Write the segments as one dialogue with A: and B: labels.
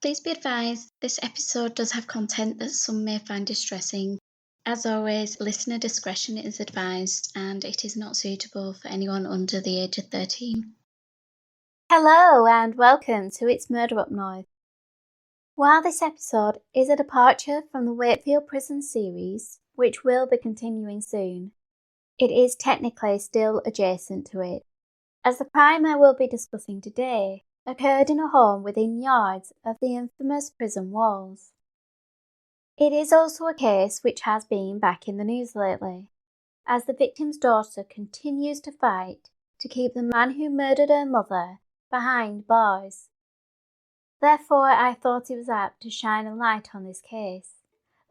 A: Please be advised, this episode does have content that some may find distressing. As always, listener discretion is advised and it is not suitable for anyone under the age of 13.
B: Hello and welcome to It's Murder Up North. While this episode is a departure from the Wakefield Prison series, which will be continuing soon, it is technically still adjacent to it, as the crime I will be discussing today occurred in a home within yards of the infamous prison walls. It is also a case which has been back in the news lately, as the victim's daughter continues to fight to keep the man who murdered her mother behind bars. Therefore, I thought it was apt to shine a light on this case,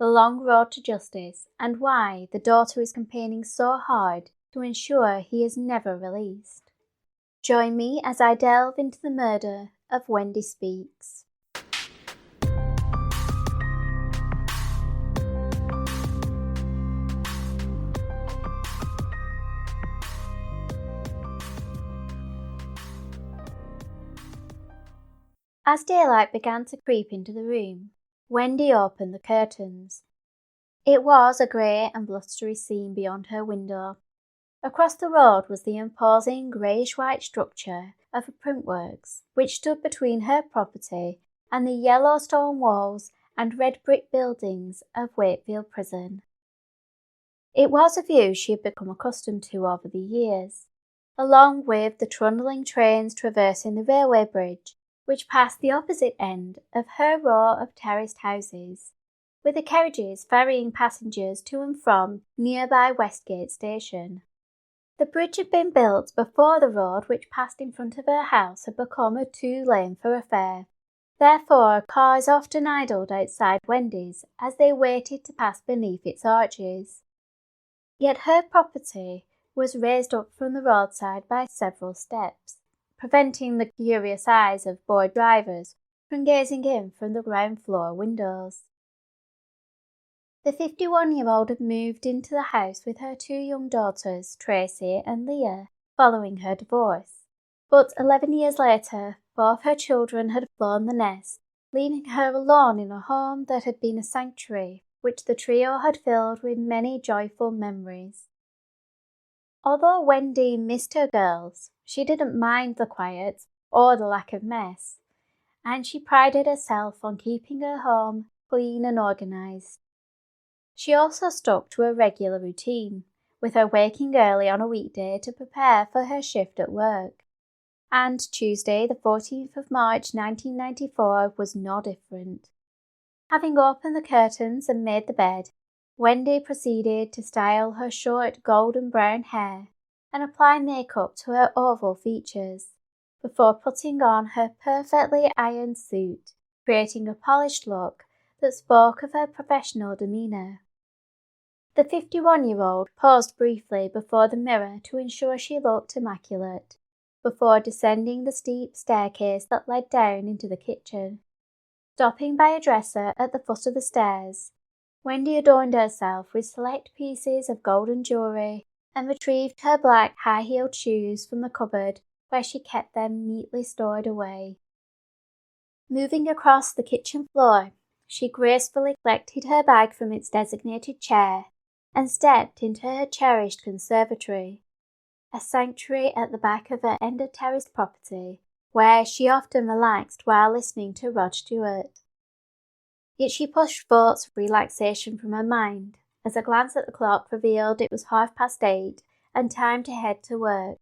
B: the long road to justice, and why the daughter is campaigning so hard to ensure he is never released. Join me as I delve into the murder of Wendy Spees. As daylight began to creep into the room, Wendy opened the curtains. It was a grey and blustery scene beyond her window. Across the road was the imposing greyish-white structure of a printworks, which stood between her property and the yellow stone walls and red brick buildings of Wakefield Prison. It was a view she had become accustomed to over the years, along with the trundling trains traversing the railway bridge, which passed the opposite end of her row of terraced houses, with the carriages ferrying passengers to and from nearby Westgate Station. The bridge had been built before the road which passed in front of her house had become a two-lane thoroughfare. Therefore, cars often idled outside Wendy's as they waited to pass beneath its arches. Yet her property was raised up from the roadside by several steps, preventing the curious eyes of bored drivers from gazing in from the ground floor windows. The 51-year-old had moved into the house with her two young daughters, Tracy and Leah, following her divorce. But 11 years later, both her children had flown the nest, leaving her alone in a home that had been a sanctuary, which the trio had filled with many joyful memories. Although Wendy missed her girls, she didn't mind the quiet or the lack of mess, and she prided herself on keeping her home clean and organised. She also stuck to a regular routine, with her waking early on a weekday to prepare for her shift at work. And Tuesday, the 14th of March 1994, was no different. Having opened the curtains and made the bed, Wendy proceeded to style her short golden brown hair and apply makeup to her oval features, before putting on her perfectly ironed suit, creating a polished look that spoke of her professional demeanour. The 51-year-old paused briefly before the mirror to ensure she looked immaculate, before descending the steep staircase that led down into the kitchen. Stopping by a dresser at the foot of the stairs, Wendy adorned herself with select pieces of golden jewellery and retrieved her black high-heeled shoes from the cupboard where she kept them neatly stored away. Moving across the kitchen floor, she gracefully collected her bag from its designated chair and stepped into her cherished conservatory, a sanctuary at the back of her end-of-terraced property, where she often relaxed while listening to Rod Stewart. Yet she pushed thoughts of relaxation from her mind, as a glance at the clock revealed it was 8:30 and time to head to work.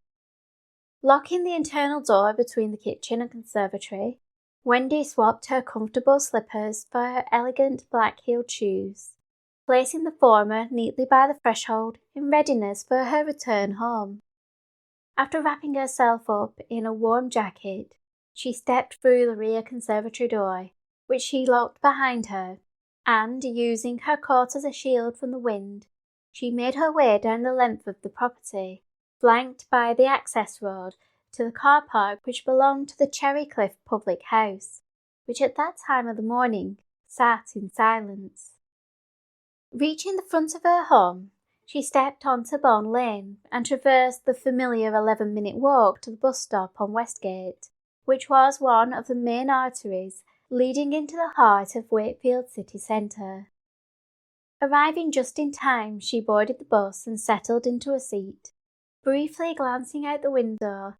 B: Locking the internal door between the kitchen and conservatory, Wendy swapped her comfortable slippers for her elegant black-heeled shoes, placing the former neatly by the threshold in readiness for her return home. After wrapping herself up in a warm jacket, she stepped through the rear conservatory door, which she locked behind her, and, using her coat as a shield from the wind, she made her way down the length of the property, flanked by the access road to the car park which belonged to the Cherry Cliff public house, which at that time of the morning sat in silence. Reaching the front of her home, she stepped onto Bond Lane and traversed the familiar 11-minute walk to the bus stop on Westgate, which was one of the main arteries leading into the heart of Wakefield city centre. Arriving just in time, she boarded the bus and settled into a seat, briefly glancing out the window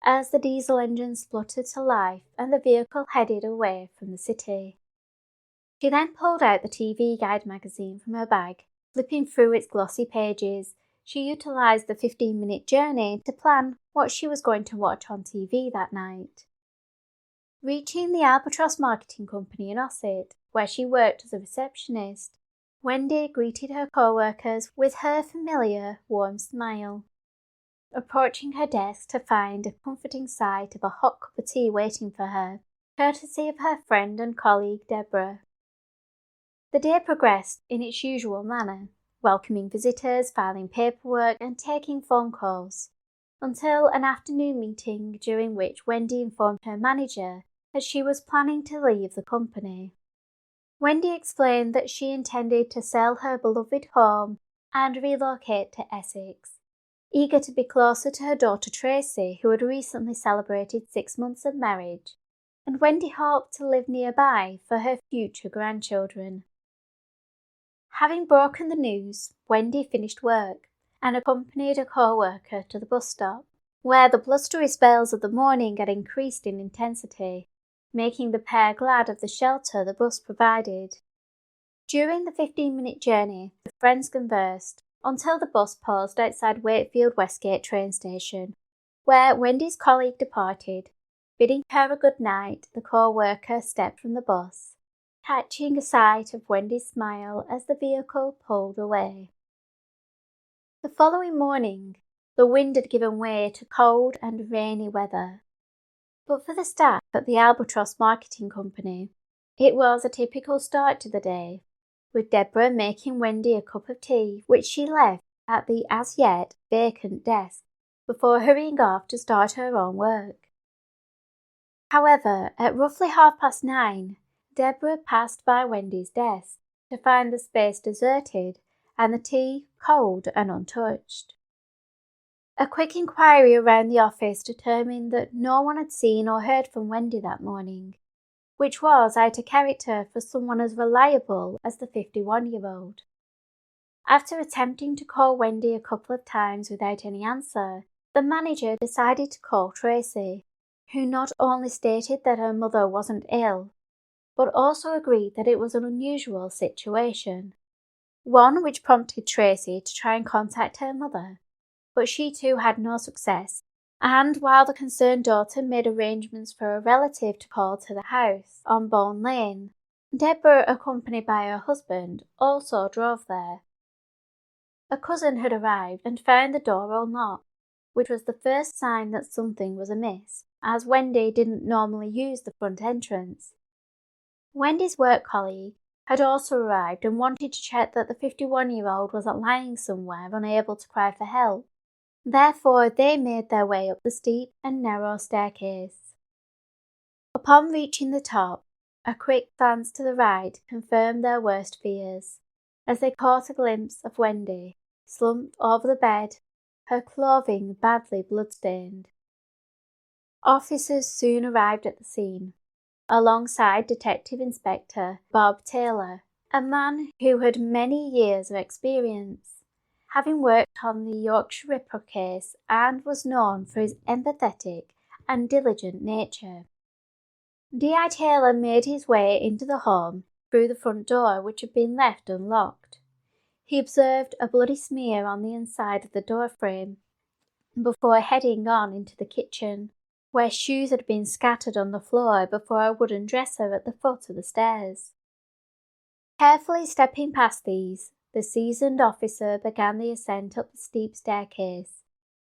B: as the diesel engine spluttered to life and the vehicle headed away from the city. She then pulled out the TV Guide magazine from her bag. Flipping through its glossy pages, she utilised the 15-minute journey to plan what she was going to watch on TV that night. Reaching the Albatross Marketing Company in Ossett, where she worked as a receptionist, Wendy greeted her co-workers with her familiar, warm smile. Approaching her desk to find a comforting sight of a hot cup of tea waiting for her, courtesy of her friend and colleague Deborah. The day progressed in its usual manner, welcoming visitors, filing paperwork and taking phone calls, until an afternoon meeting during which Wendy informed her manager that she was planning to leave the company. Wendy explained that she intended to sell her beloved home and relocate to Essex, eager to be closer to her daughter Tracy, who had recently celebrated 6 months of marriage, and Wendy hoped to live nearby for her future grandchildren. Having broken the news, Wendy finished work and accompanied a co-worker to the bus stop, where the blustery spells of the morning had increased in intensity, making the pair glad of the shelter the bus provided. During the 15-minute journey, the friends conversed until the bus paused outside Wakefield Westgate train station, where Wendy's colleague departed. Bidding her a good night, the co-worker stepped from the bus, catching a sight of Wendy's smile as the vehicle pulled away. The following morning, the wind had given way to cold and rainy weather. But for the staff at the Albatross Marketing Company, it was a typical start to the day, with Deborah making Wendy a cup of tea, which she left at the as-yet vacant desk before hurrying off to start her own work. However, at roughly 9:30, Deborah passed by Wendy's desk to find the space deserted and the tea cold and untouched. A quick inquiry around the office determined that no one had seen or heard from Wendy that morning, which was out of character for someone as reliable as the 51-year-old. After attempting to call Wendy a couple of times without any answer, the manager decided to call Tracy, who not only stated that her mother wasn't ill, but also agreed that it was an unusual situation, one which prompted Tracy to try and contact her mother, but she too had no success, and while the concerned daughter made arrangements for a relative to call to the house on Bone Lane, Deborah, accompanied by her husband, also drove there. A cousin had arrived and found the door unlocked, which was the first sign that something was amiss, as Wendy didn't normally use the front entrance. Wendy's work colleague had also arrived and wanted to check that the 51-year-old wasn't lying somewhere unable to cry for help. Therefore, they made their way up the steep and narrow staircase. Upon reaching the top, a quick glance to the right confirmed their worst fears, as they caught a glimpse of Wendy, slumped over the bed, her clothing badly bloodstained. Officers soon arrived at the scene, alongside Detective Inspector Bob Taylor, a man who had many years of experience, having worked on the Yorkshire Ripper case and was known for his empathetic and diligent nature. D.I. Taylor made his way into the home through the front door, which had been left unlocked. He observed a bloody smear on the inside of the door frame before heading on into the kitchen, where shoes had been scattered on the floor before a wooden dresser at the foot of the stairs. Carefully stepping past these, the seasoned officer began the ascent up the steep staircase,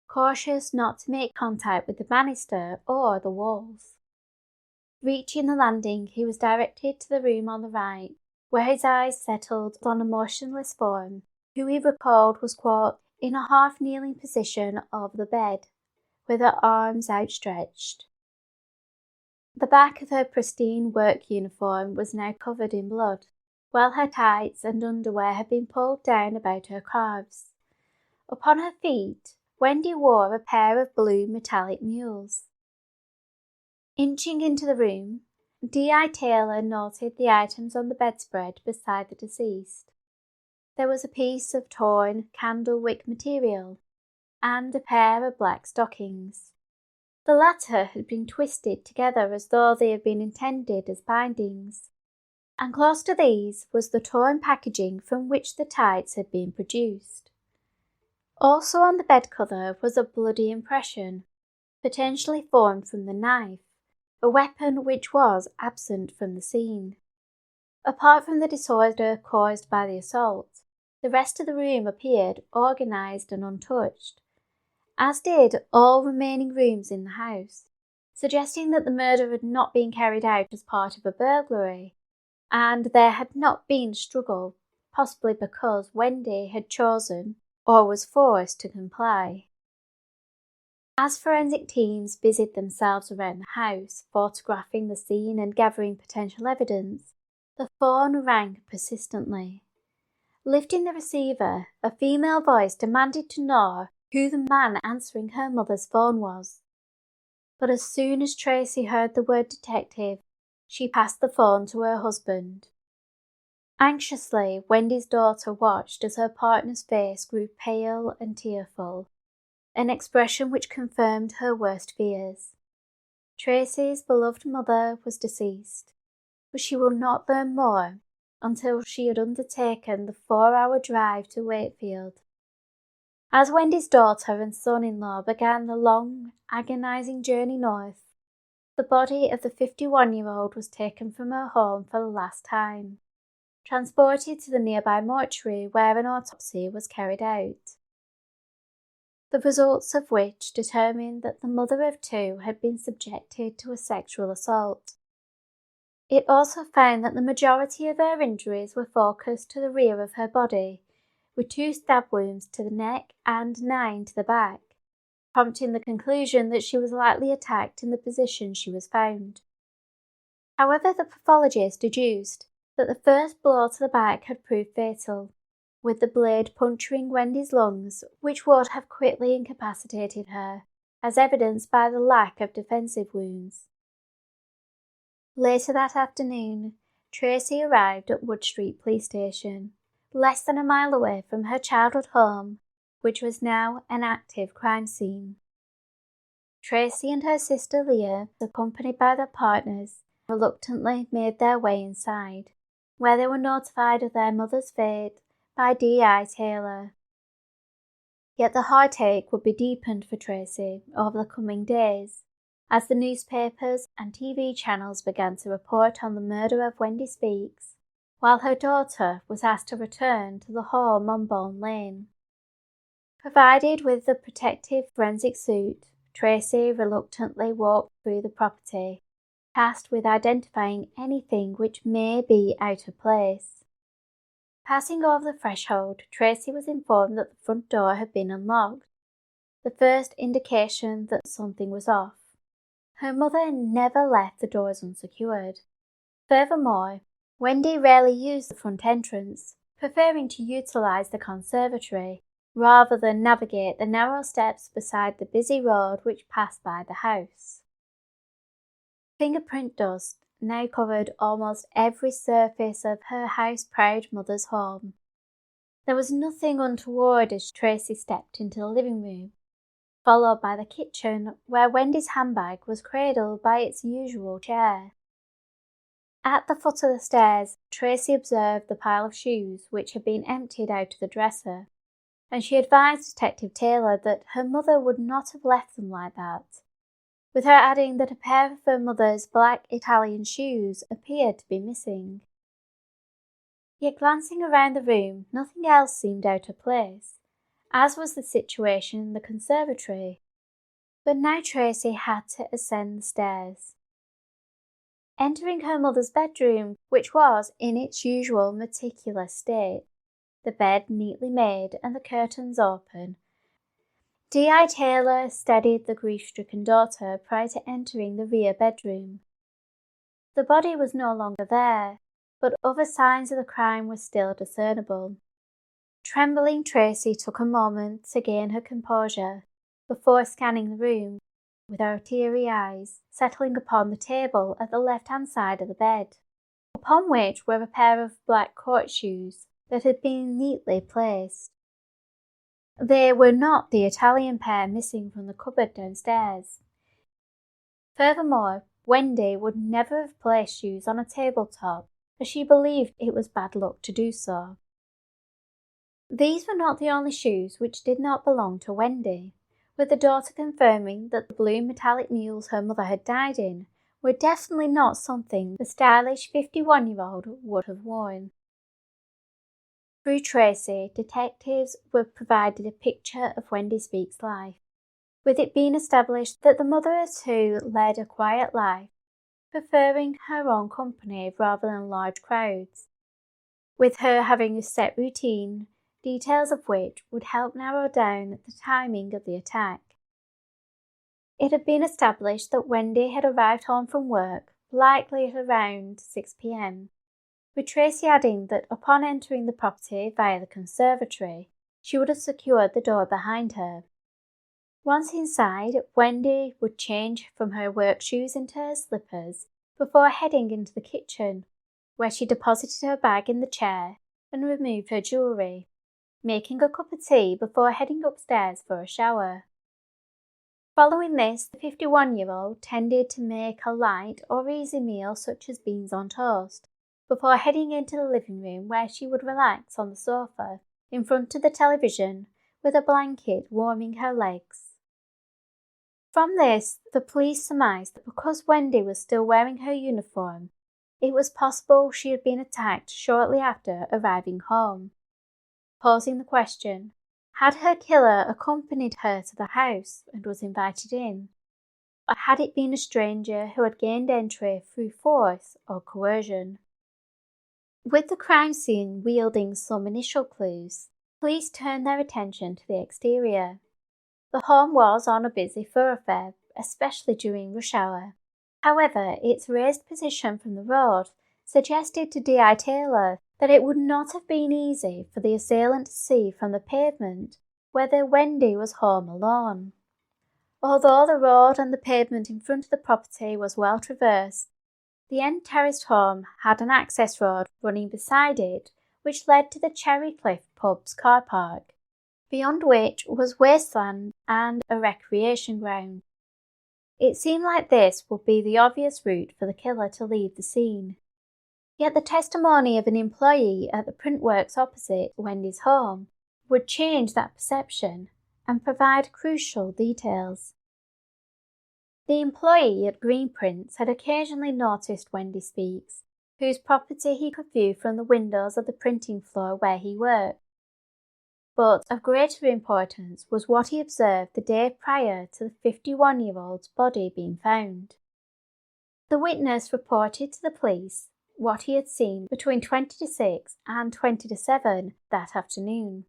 B: cautious not to make contact with the banister or the walls. Reaching the landing, he was directed to the room on the right, where his eyes settled on a motionless form, who he recalled was, quote, in a half-kneeling position over the bed, with her arms outstretched. The back of her pristine work uniform was now covered in blood, while her tights and underwear had been pulled down about her calves. Upon her feet, Wendy wore a pair of blue metallic mules. Inching into the room, D.I. Taylor noted the items on the bedspread beside the deceased. There was a piece of torn candle-wick material and a pair of black stockings. The latter had been twisted together as though they had been intended as bindings, and close to these was the torn packaging from which the tights had been produced. Also on the bed cover was a bloody impression, potentially formed from the knife, a weapon which was absent from the scene. Apart from the disorder caused by the assault, the rest of the room appeared organised and untouched, as did all remaining rooms in the house, suggesting that the murder had not been carried out as part of a burglary, and there had not been a struggle, possibly because Wendy had chosen or was forced to comply. As forensic teams busied themselves around the house, photographing the scene and gathering potential evidence, the phone rang persistently. Lifting the receiver, a female voice demanded to know who the man answering her mother's phone was. But as soon as Tracy heard the word detective, she passed the phone to her husband. Anxiously, Wendy's daughter watched as her partner's face grew pale and tearful, an expression which confirmed her worst fears. Tracy's beloved mother was deceased, but she would not learn more until she had undertaken the 4-hour drive to Wakefield. As Wendy's daughter and son-in-law began the long, agonising journey north, the body of the 51-year-old was taken from her home for the last time, transported to the nearby mortuary where an autopsy was carried out, the results of which determined that the mother of two had been subjected to a sexual assault. It also found that the majority of her injuries were focused to the rear of her body, with 2 stab wounds to the neck and 9 to the back, prompting the conclusion that she was likely attacked in the position she was found. However, the pathologist deduced that the first blow to the back had proved fatal, with the blade puncturing Wendy's lungs, which would have quickly incapacitated her, as evidenced by the lack of defensive wounds. Later that afternoon, Tracy arrived at Wood Street Police Station, less than a mile away from her childhood home, which was now an active crime scene. Tracy and her sister Leah, accompanied by their partners, reluctantly made their way inside, where they were notified of their mother's fate by D.I. Taylor. Yet the heartache would be deepened for Tracy over the coming days, as the newspapers and TV channels began to report on the murder of Wendy Spees, while her daughter was asked to return to the home on Bourne Lane. Provided with the protective forensic suit, Tracy reluctantly walked through the property, tasked with identifying anything which may be out of place. Passing over the threshold, Tracy was informed that the front door had been unlocked, the first indication that something was off. Her mother never left the doors unsecured. Furthermore, Wendy rarely used the front entrance, preferring to utilise the conservatory rather than navigate the narrow steps beside the busy road which passed by the house. Fingerprint dust now covered almost every surface of her house-proud mother's home. There was nothing untoward as Tracy stepped into the living room, followed by the kitchen where Wendy's handbag was cradled by its usual chair. At the foot of the stairs, Tracy observed the pile of shoes which had been emptied out of the dresser, and she advised Detective Taylor that her mother would not have left them like that, with her adding that a pair of her mother's black Italian shoes appeared to be missing. Yet glancing around the room, nothing else seemed out of place, as was the situation in the conservatory. But now Tracy had to ascend the stairs. Entering her mother's bedroom, which was in its usual meticulous state, the bed neatly made and the curtains open, D.I. Taylor steadied the grief-stricken daughter prior to entering the rear bedroom. The body was no longer there, but other signs of the crime were still discernible. Trembling Tracy took a moment to gain her composure before scanning the room, with her teary eyes settling upon the table at the left-hand side of the bed, upon which were a pair of black court shoes that had been neatly placed. They were not the Italian pair missing from the cupboard downstairs. Furthermore, Wendy would never have placed shoes on a tabletop, as she believed it was bad luck to do so. These were not the only shoes which did not belong to Wendy, with the daughter confirming that the blue metallic mules her mother had died in were definitely not something the stylish 51-year-old would have worn. Through Tracy, detectives were provided a picture of Wendy Spees' life, with it being established that the mother of two led a quiet life, preferring her own company rather than large crowds, with her having a set routine, details of which would help narrow down the timing of the attack. It had been established that Wendy had arrived home from work, likely at around 6 p.m, with Tracy adding that upon entering the property via the conservatory, she would have secured the door behind her. Once inside, Wendy would change from her work shoes into her slippers before heading into the kitchen, where she deposited her bag in the chair and removed her jewellery, making a cup of tea before heading upstairs for a shower. Following this, the 51-year-old tended to make a light or easy meal such as beans on toast, before heading into the living room where she would relax on the sofa in front of the television with a blanket warming her legs. From this, the police surmised that because Wendy was still wearing her uniform, it was possible she had been attacked shortly after arriving home. Posing the question, had her killer accompanied her to the house and was invited in? Or had it been a stranger who had gained entry through force or coercion? With the crime scene wielding some initial clues, police turned their attention to the exterior. The home was on a busy thoroughfare, especially during rush hour. However, its raised position from the road suggested to D.I. Taylor that it would not have been easy for the assailant to see from the pavement whether Wendy was home alone. Although the road and the pavement in front of the property was well traversed, the end-terraced home had an access road running beside it which led to the Cherry Cliff pub's car park, beyond which was wasteland and a recreation ground. It seemed like this would be the obvious route for the killer to leave the scene. Yet the testimony of an employee at the printworks opposite Wendy's home would change that perception and provide crucial details. The employee at Green Prints had occasionally noticed Wendy Spees, whose property he could view from the windows of the printing floor where he worked. But of greater importance was what he observed the day prior to the 51-year-old's body being found. The witness reported to the police what he had seen between 20 to 6 and 20 to 7 that afternoon,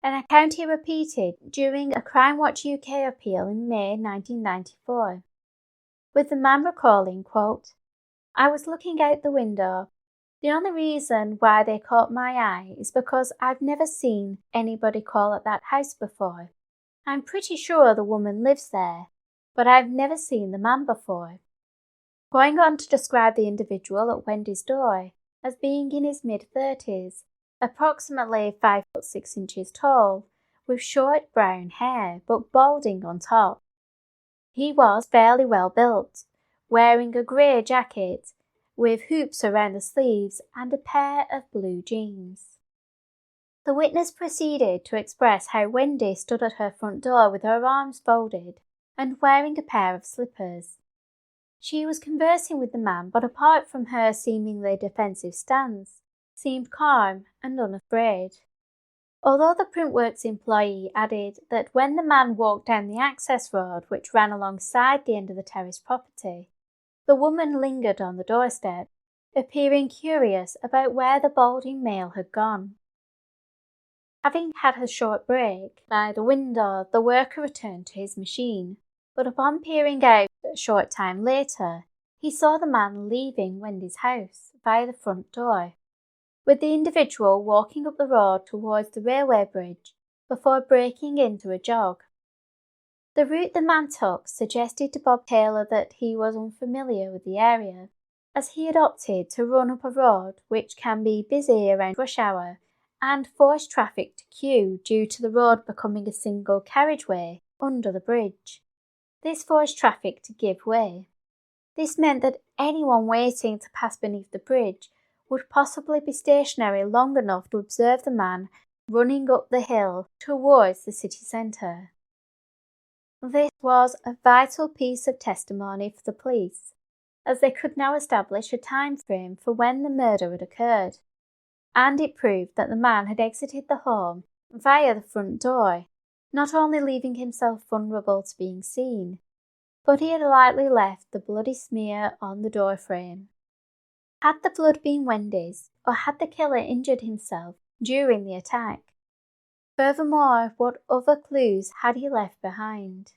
B: an account he repeated during a Crime Watch UK appeal in May 1994, with the man recalling, quote, "I was looking out the window. The only reason why they caught my eye is because I've never seen anybody call at that house before. I'm pretty sure the woman lives there, but I've never seen the man before." Going on to describe the individual at Wendy's door as being in his mid-30s, approximately 5 foot 6 inches tall, with short brown hair but balding on top. He was fairly well built, wearing a grey jacket with hoops around the sleeves and a pair of blue jeans. The witness proceeded to express how Wendy stood at her front door with her arms folded and wearing a pair of slippers. She was conversing with the man, but apart from her seemingly defensive stance, seemed calm and unafraid. Although the Printworks employee added that when the man walked down the access road which ran alongside the end of the terrace property, the woman lingered on the doorstep, appearing curious about where the balding male had gone. Having had a short break by the window, the worker returned to his machine, but upon peering out a short time later, he saw the man leaving Wendy's house via the front door, with the individual walking up the road towards the railway bridge before breaking into a jog. The route the man took suggested to Bob Taylor that he was unfamiliar with the area, as he had opted to run up a road which can be busy around rush hour and force traffic to queue due to the road becoming a single carriageway under the bridge. This forced traffic to give way. This meant that anyone waiting to pass beneath the bridge would possibly be stationary long enough to observe the man running up the hill towards the city centre. This was a vital piece of testimony for the police, as they could now establish a time frame for when the murder had occurred, and it proved that the man had exited the home via the front door, not only leaving himself vulnerable to being seen, but he had lightly left the bloody smear on the door frame. Had the blood been Wendy's, or had the killer injured himself during the attack? Furthermore, what other clues had he left behind?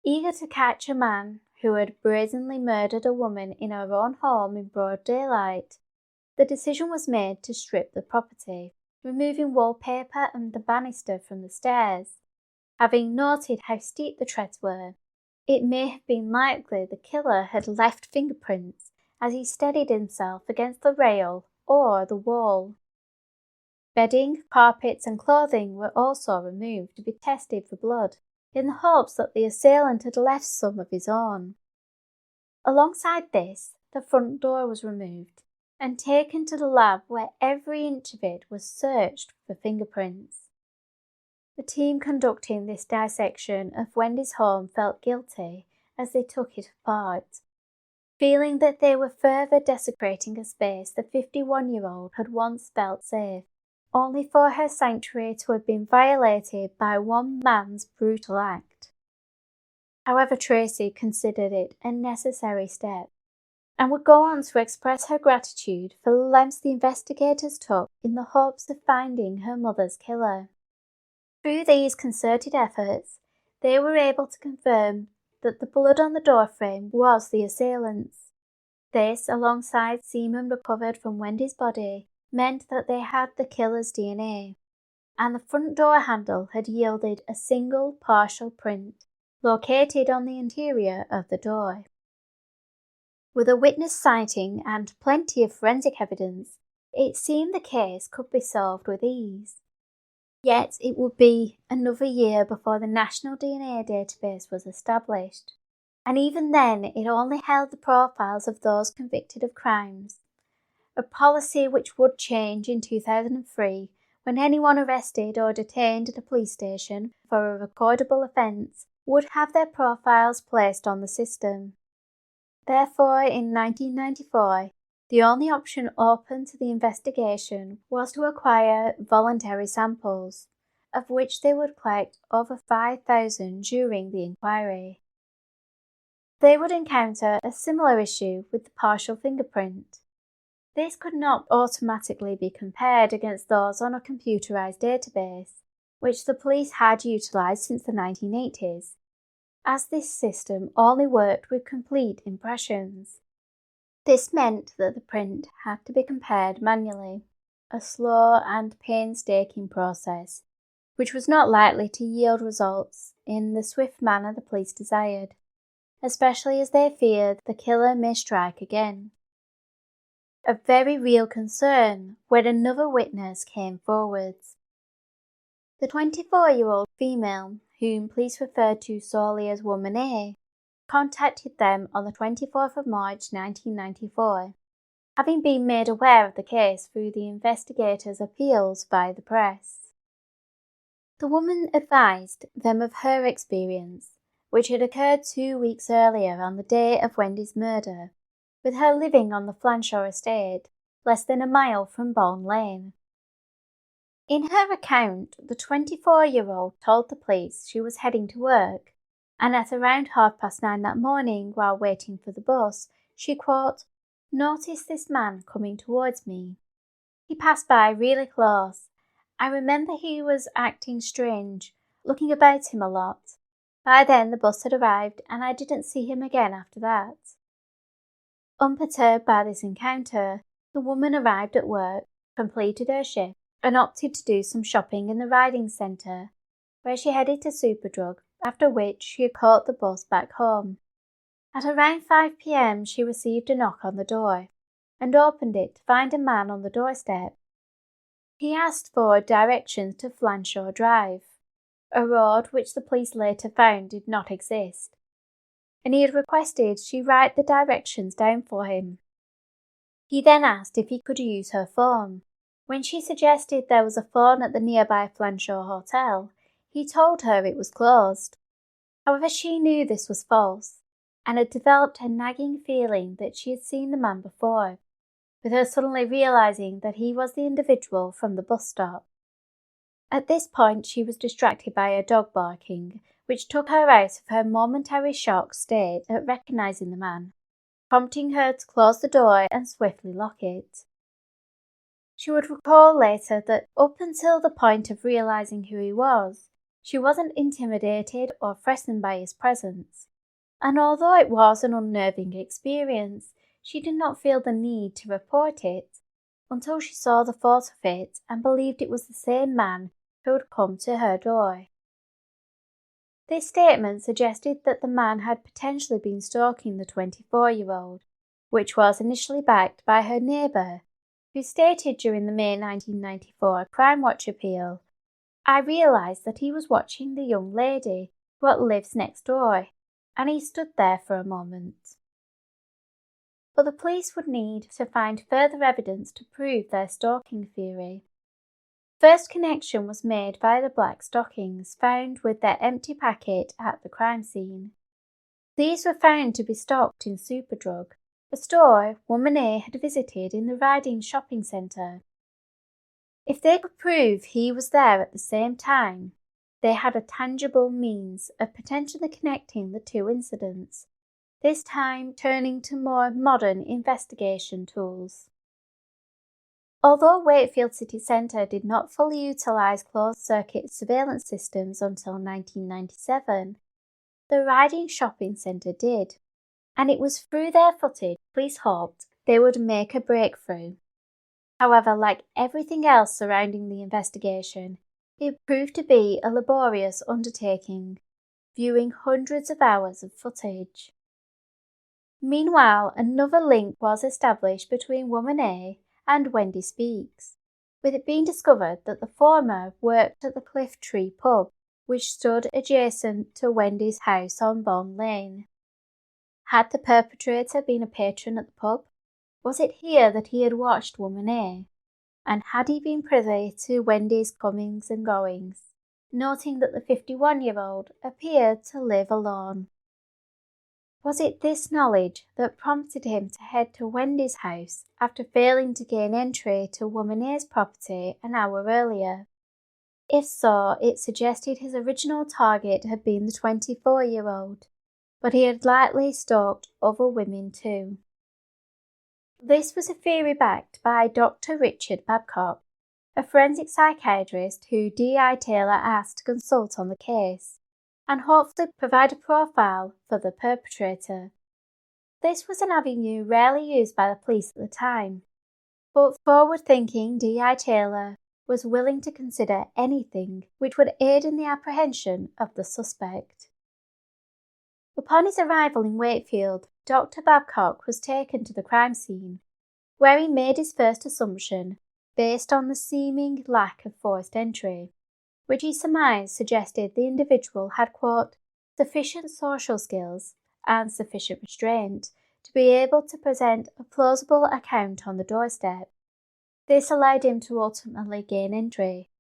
B: Eager to catch a man who had brazenly murdered a woman in her own home in broad daylight, the decision was made to strip the property, removing wallpaper and the banister from the stairs. Having noted how steep the treads were, it may have been likely the killer had left fingerprints as he steadied himself against the rail or the wall. Bedding, carpets and clothing were also removed to be tested for blood, in the hopes that the assailant had left some of his own. Alongside this, the front door was removed and taken to the lab where every inch of it was searched for fingerprints. The team conducting this dissection of Wendy's home felt guilty as they took it apart, feeling that they were further desecrating a space the 51-year-old had once felt safe, only for her sanctuary to have been violated by one man's brutal act. However, Tracy considered it a necessary step, and would go on to express her gratitude for the lengths the investigators took in the hopes of finding her mother's killer. Through these concerted efforts, they were able to confirm that the blood on the doorframe was the assailant's. This, alongside semen recovered from Wendy's body, meant that they had the killer's DNA, and the front door handle had yielded a single partial print, located on the interior of the door. With a witness sighting and plenty of forensic evidence, it seemed the case could be solved with ease. Yet it would be another year before the National DNA database was established, and even then it only held the profiles of those convicted of crimes, a policy which would change in 2003 when anyone arrested or detained at a police station for a recordable offence would have their profiles placed on the system. Therefore, in 1994, the only option open to the investigation was to acquire voluntary samples, of which they would collect over 5,000 during the inquiry. They would encounter a similar issue with the partial fingerprint. This could not automatically be compared against those on a computerized database, which the police had utilized since the 1980s, as this system only worked with complete impressions. This meant that the print had to be compared manually, a slow and painstaking process, which was not likely to yield results in the swift manner the police desired, especially as they feared the killer may strike again. A very real concern when another witness came forwards. The 24-year-old female, whom police referred to solely as Woman A, contacted them on the 24th of March 1994, having been made aware of the case through the investigators' appeals by the press. The woman advised them of her experience, which had occurred 2 weeks earlier on the day of Wendy's murder, with her living on the Flanshaw estate, less than a mile from Bourne Lane. In her account, the 24-year-old told the police she was heading to work, and at around 9:30 that morning, while waiting for the bus, she, quote, noticed this man coming towards me. He passed by really close. I remember he was acting strange, looking about him a lot. By then the bus had arrived and I didn't see him again after that. Unperturbed by this encounter, the woman arrived at work, completed her shift, and opted to do some shopping in the riding centre, where she headed to Superdrug after which she had caught the bus back home. At around 5 p.m. she received a knock on the door and opened it to find a man on the doorstep. He asked for directions to Flanshaw Drive, a road which the police later found did not exist, and he had requested she write the directions down for him. He then asked if he could use her phone. When she suggested there was a phone at the nearby Flanshaw Hotel, he told her it was closed. However, she knew this was false, and had developed a nagging feeling that she had seen the man before, with her suddenly realising that he was the individual from the bus stop. At this point she was distracted by a dog barking, which took her out of her momentary shocked state at recognising the man, prompting her to close the door and swiftly lock it. She would recall later that up until the point of realising who he was, she wasn't intimidated or threatened by his presence, and although it was an unnerving experience, she did not feel the need to report it until she saw the photo of it and believed it was the same man who had come to her door. This statement suggested that the man had potentially been stalking the 24-year-old, which was initially backed by her neighbour, who stated during the May 1994 Crime Watch appeal, "I realised that he was watching the young lady who lives next door, and he stood there for a moment." But the police would need to find further evidence to prove their stalking theory. First connection was made by the black stockings found with their empty packet at the crime scene. These were found to be stocked in Superdrug, a store woman A had visited in the Riding shopping centre. If they could prove he was there at the same time, they had a tangible means of potentially connecting the two incidents, this time turning to more modern investigation tools. Although Wakefield City Centre did not fully utilise closed-circuit surveillance systems until 1997, the Riding shopping centre did, and it was through their footage police hoped they would make a breakthrough. However, like everything else surrounding the investigation, it proved to be a laborious undertaking, viewing hundreds of hours of footage. Meanwhile, another link was established between Woman A and Wendy Spees, with it being discovered that the former worked at the Cliff Tree pub, which stood adjacent to Wendy's house on Bond Lane. Had the perpetrator been a patron at the pub? Was it here that he had watched Woman A? And had he been privy to Wendy's comings and goings, noting that the 51-year-old appeared to live alone? Was it this knowledge that prompted him to head to Wendy's house after failing to gain entry to Woman A's property an hour earlier? If so, it suggested his original target had been the 24-year-old, but he had likely stalked other women too. This was a theory backed by Dr. Richard Babcock, a forensic psychiatrist who D.I. Taylor asked to consult on the case, and hopefully provide a profile for the perpetrator. This was an avenue rarely used by the police at the time, but forward-thinking D.I. Taylor was willing to consider anything which would aid in the apprehension of the suspect. Upon his arrival in Wakefield, Dr. Babcock was taken to the crime scene, where he made his first assumption based on the seeming lack of forced entry, which he surmised suggested the individual had, quote, sufficient social skills and sufficient restraint to be able to present a plausible account on the doorstep. This allowed him to ultimately gain entry.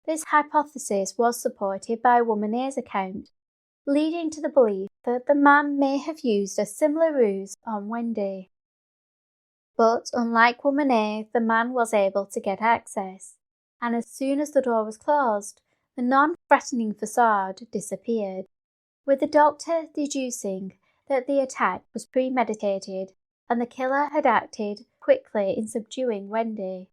B: This hypothesis was supported by Woman A's account, leading to the belief that the man may have used a similar ruse on Wendy. But unlike Woman A, the man was able to get access, and as soon as the door was closed, the non-threatening facade disappeared, with the doctor deducing that the attack was premeditated and the killer had acted quickly in subduing Wendy.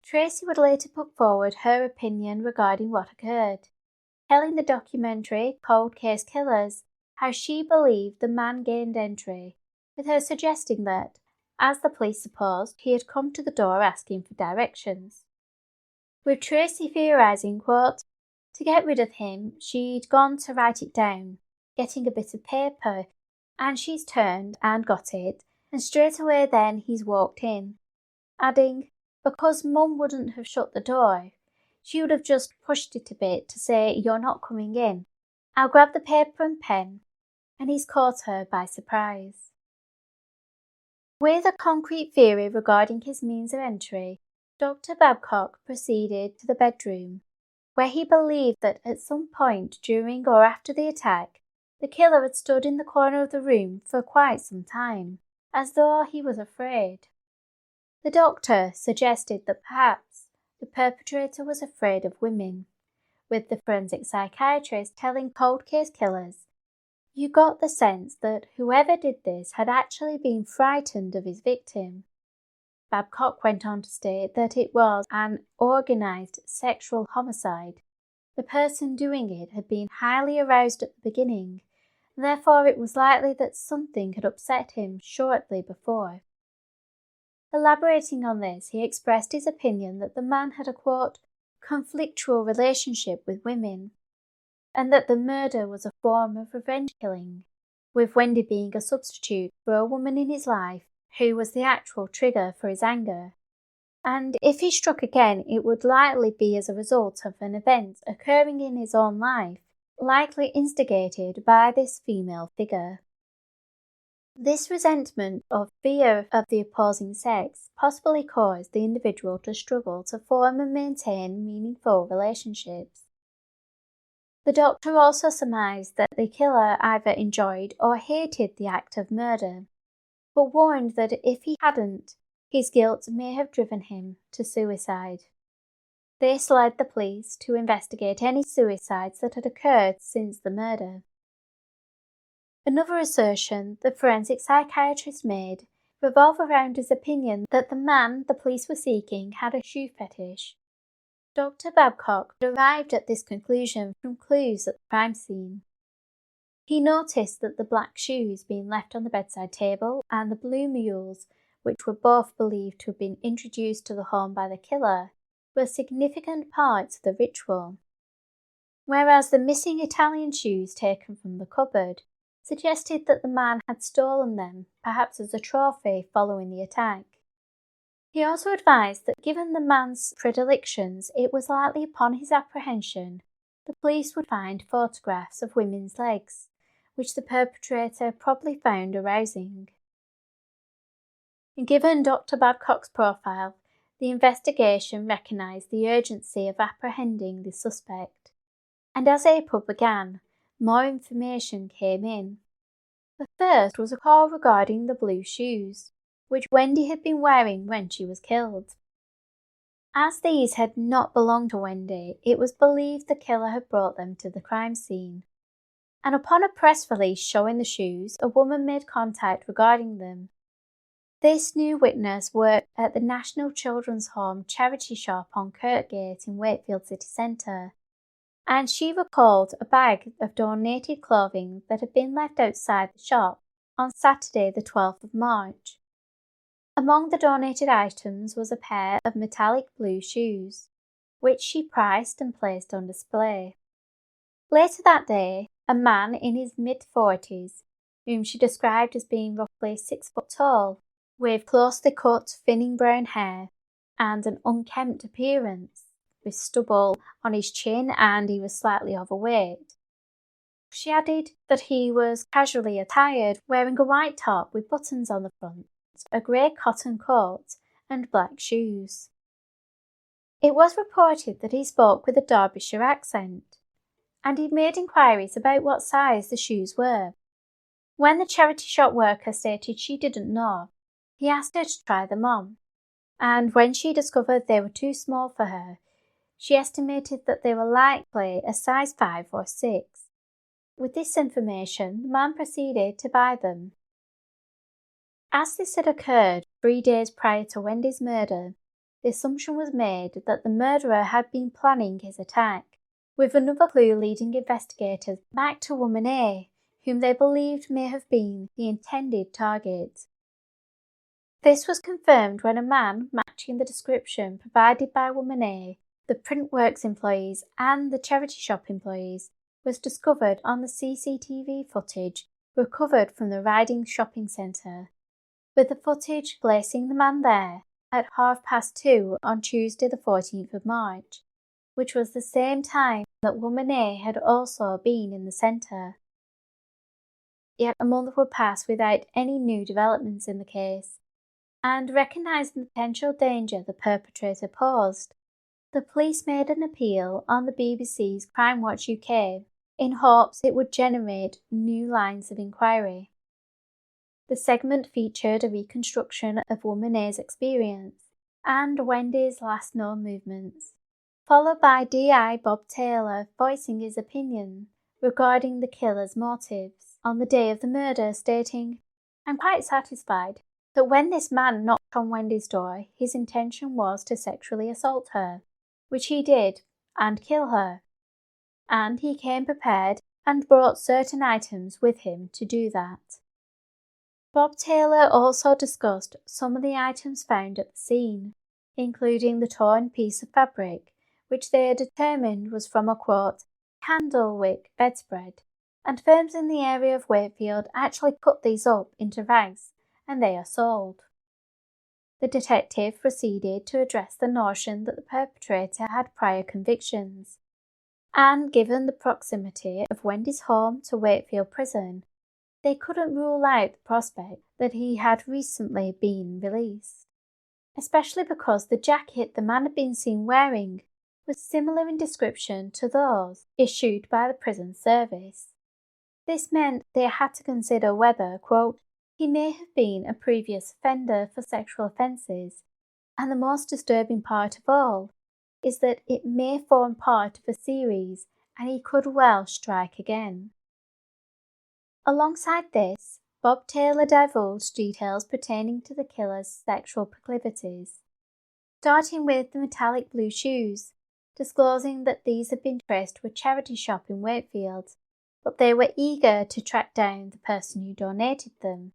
B: Tracy would later put forward her opinion regarding what occurred, telling the documentary Cold Case Killers how she believed the man gained entry, with her suggesting that, as the police supposed, he had come to the door asking for directions. With Tracy theorising, quote, To get rid of him, she'd gone to write it down, getting a bit of paper, and she's turned and got it, and straight away then he's walked in, adding, because Mum wouldn't have shut the door, she would have just pushed it a bit to say, "You're not coming in. I'll grab the paper and pen," and he's caught her by surprise. With a concrete theory regarding his means of entry, Dr. Babcock proceeded to the bedroom, where he believed that at some point during or after the attack, the killer had stood in the corner of the room for quite some time, as though he was afraid. The doctor suggested that perhaps the perpetrator was afraid of women, with the forensic psychiatrist telling cold case killers, "You got the sense that whoever did this had actually been frightened of his victim." Babcock went on to state that it was an organised sexual homicide. The person doing it had been highly aroused at the beginning, therefore it was likely that something had upset him shortly before. Elaborating on this, he expressed his opinion that the man had a, quote, conflictual relationship with women, and that the murder was a form of revenge killing, with Wendy being a substitute for a woman in his life who was the actual trigger for his anger. And if he struck again, it would likely be as a result of an event occurring in his own life, likely instigated by this female figure. This resentment or fear of the opposing sex possibly caused the individual to struggle to form and maintain meaningful relationships. The doctor also surmised that the killer either enjoyed or hated the act of murder, but warned that if he hadn't, his guilt may have driven him to suicide. This led the police to investigate any suicides that had occurred since the murder. Another assertion the forensic psychiatrist made revolved around his opinion that the man the police were seeking had a shoe fetish. Dr. Babcock arrived at this conclusion from clues at the crime scene. He noticed that the black shoes being left on the bedside table and the blue mules, which were both believed to have been introduced to the home by the killer, were significant parts of the ritual, whereas the missing Italian shoes taken from the cupboard suggested that the man had stolen them, perhaps as a trophy following the attack. He also advised that given the man's predilections, it was likely upon his apprehension the police would find photographs of women's legs, which the perpetrator probably found arousing. Given Dr. Babcock's profile, the investigation recognised the urgency of apprehending the suspect, and as April began, more information came in. The first was a call regarding the blue shoes, which Wendy had been wearing when she was killed. As these had not belonged to Wendy, it was believed the killer had brought them to the crime scene, and upon a press release showing the shoes, a woman made contact regarding them. This new witness worked at the National Children's Home charity shop on Kirkgate in Wakefield City Centre, and she recalled a bag of donated clothing that had been left outside the shop on Saturday the 12th of March. Among the donated items was a pair of metallic blue shoes, which she priced and placed on display. Later that day, a man in his mid-40s, whom she described as being roughly 6 foot tall, with closely cut, thinning brown hair and an unkempt appearance, with stubble on his chin, and he was slightly overweight. She added that he was casually attired, wearing a white top with buttons on the front, a grey cotton coat, and black shoes. It was reported that he spoke with a Derbyshire accent, and he made inquiries about what size the shoes were. When the charity shop worker stated she didn't know, he asked her to try them on, and when she discovered they were too small for her, she estimated that they were likely a size 5 or 6. With this information, the man proceeded to buy them. As this had occurred 3 days prior to Wendy's murder, the assumption was made that the murderer had been planning his attack, with another clue leading investigators back to woman A, whom they believed may have been the intended target. This was confirmed when a man matching the description provided by woman A the printworks employees and the charity shop employees was discovered on the CCTV footage recovered from the Riding shopping centre, with the footage placing the man there at 2:30 on Tuesday the 14th of March, which was the same time that woman A had also been in the centre. Yet a month would pass without any new developments in the case, and recognising the potential danger the perpetrator posed, the police made an appeal on the BBC's Crime Watch UK in hopes it would generate new lines of inquiry. The segment featured a reconstruction of woman A's experience and Wendy's last known movements, followed by DI Bob Taylor voicing his opinion regarding the killer's motives on the day of the murder, stating, "I'm quite satisfied that when this man knocked on Wendy's door, his intention was to sexually assault her, which he did, and kill her. And he came prepared and brought certain items with him to do that." Bob Taylor also discussed some of the items found at the scene, including the torn piece of fabric, which they had determined was from a, quote, candlewick bedspread, and firms in the area of Wakefield actually cut these up into rags, and they are sold. The detective proceeded to address the notion that the perpetrator had prior convictions, and given the proximity of Wendy's home to Wakefield Prison, they couldn't rule out the prospect that he had recently been released, especially because the jacket the man had been seen wearing was similar in description to those issued by the prison service. This meant they had to consider whether, quote, he may have been a previous offender for sexual offences, and the most disturbing part of all is that it may form part of a series and he could well strike again. Alongside this, Bob Taylor divulged details pertaining to the killer's sexual proclivities, starting with the metallic blue shoes, disclosing that these had been traced to a charity shop in Wakefield, but they were eager to track down the person who donated them,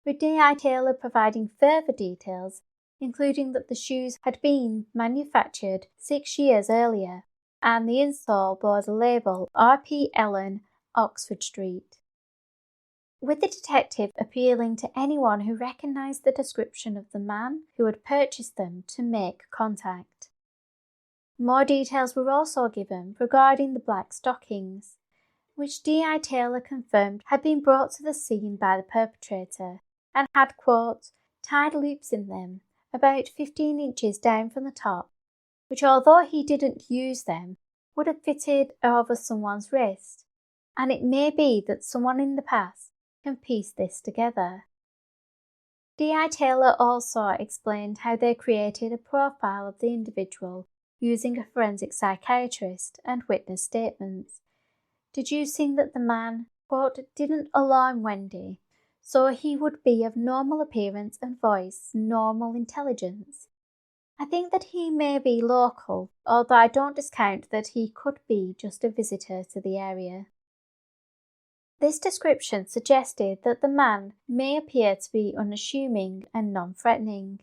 B: with D.I. Taylor providing further details, including that the shoes had been manufactured 6 years earlier, and the insole bore the label R.P. Ellen, Oxford Street, with the detective appealing to anyone who recognised the description of the man who had purchased them to make contact. More details were also given regarding the black stockings, which D.I. Taylor confirmed had been brought to the scene by the perpetrator and had, quote, tied loops in them about 15 inches down from the top, which, although he didn't use them, would have fitted over someone's wrist, and it may be that someone in the past can piece this together. D.I. Taylor also explained how they created a profile of the individual using a forensic psychiatrist and witness statements, deducing that the man, quote, didn't alarm Wendy, so he would be of normal appearance and voice, normal intelligence. I think that he may be local, although I don't discount that he could be just a visitor to the area. This description suggested that the man may appear to be unassuming and non-threatening,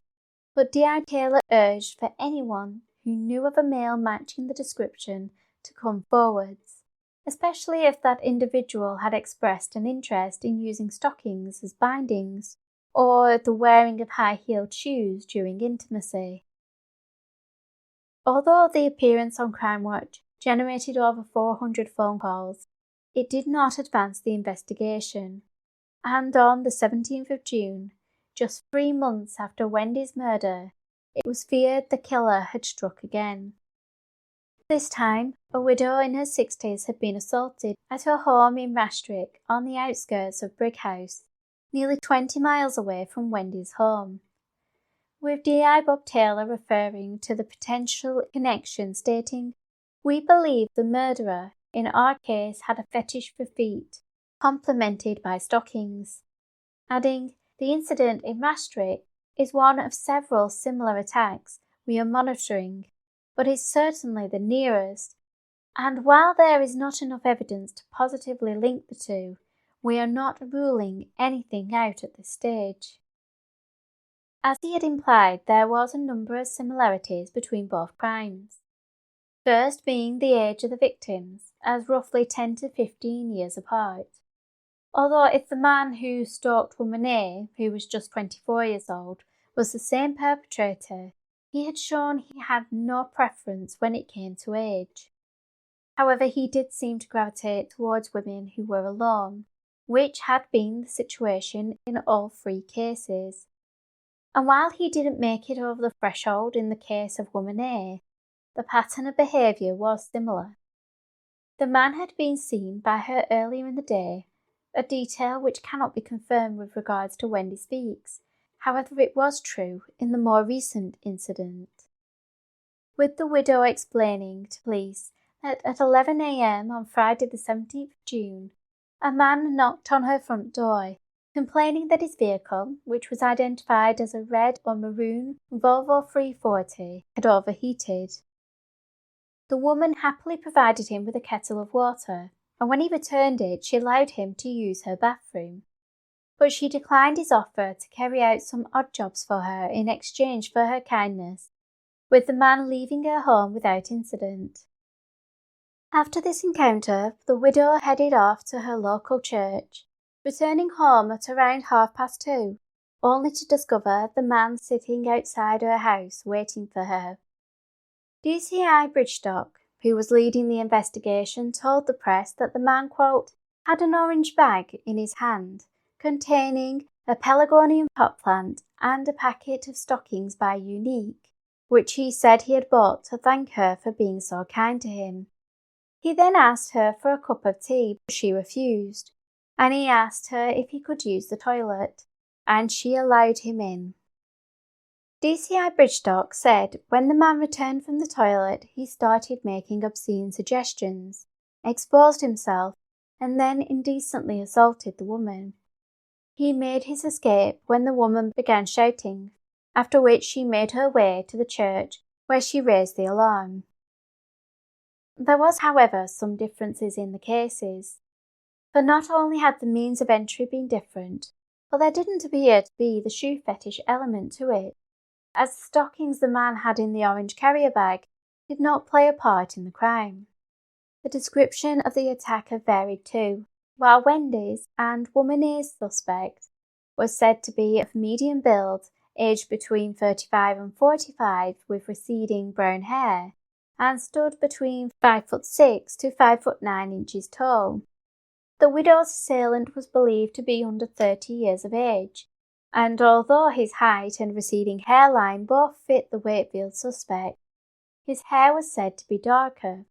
B: but D.I. Taylor urged for anyone who knew of a male matching the description to come forwards, especially if that individual had expressed an interest in using stockings as bindings or the wearing of high-heeled shoes during intimacy. Although the appearance on Crime Watch generated over 400 phone calls, it did not advance the investigation, and on the 17th of June, just 3 months after Wendy's murder, it was feared the killer had struck again. This time, a widow in her 60s had been assaulted at her home in Rastrick on the outskirts of Brighouse, nearly 20 miles away from Wendy's home, with D.I. Bob Taylor referring to the potential connection, stating, "We believe the murderer in our case had a fetish for feet, complemented by stockings," adding, "The incident in Rastrick is one of several similar attacks we are monitoring, but is certainly the nearest, and while there is not enough evidence to positively link the two, we are not ruling anything out at this stage." As he had implied, there was a number of similarities between both crimes, first being the age of the victims, as roughly 10 to 15 years apart. Although if the man who stalked woman A, who was just 24 years old, was the same perpetrator, he had shown he had no preference when it came to age. However, he did seem to gravitate towards women who were alone, which had been the situation in all three cases. And while he didn't make it over the threshold in the case of woman A, the pattern of behaviour was similar. The man had been seen by her earlier in the day, a detail which cannot be confirmed with regards to Wendy Spees. However, it was true in the more recent incident, with the widow explaining to police that at 11 a.m. on Friday the 17th of June, a man knocked on her front door, complaining that his vehicle, which was identified as a red or maroon Volvo 340, had overheated. The woman happily provided him with a kettle of water, and when he returned it, she allowed him to use her bathroom. But she declined his offer to carry out some odd jobs for her in exchange for her kindness, with the man leaving her home without incident. After this encounter, the widow headed off to her local church, returning home at around 2:30, only to discover the man sitting outside her house waiting for her. DCI Bridgestock, who was leading the investigation, told the press that the man, quote, had an orange bag in his hand containing a pelargonium pot plant and a packet of stockings by Unique, which he said he had bought to thank her for being so kind to him. He then asked her for a cup of tea, but she refused, and he asked her if he could use the toilet, and she allowed him in. DCI Bridgestock said when the man returned from the toilet, he started making obscene suggestions, exposed himself, and then indecently assaulted the woman. He made his escape when the woman began shouting, after which she made her way to the church where she raised the alarm. There was, however, some differences in the cases, for not only had the means of entry been different, but there didn't appear to be the shoe fetish element to it, as the stockings the man had in the orange carrier bag did not play a part in the crime. The description of the attacker varied too. While Wendy's and woman A's suspect was said to be of medium build, aged between 35 and 45 with receding brown hair, and stood between 5'6" to 5'9" tall. The widow's assailant was believed to be under 30 years of age, and although his height and receding hairline both fit the Wakefield suspect, his hair was said to be darker,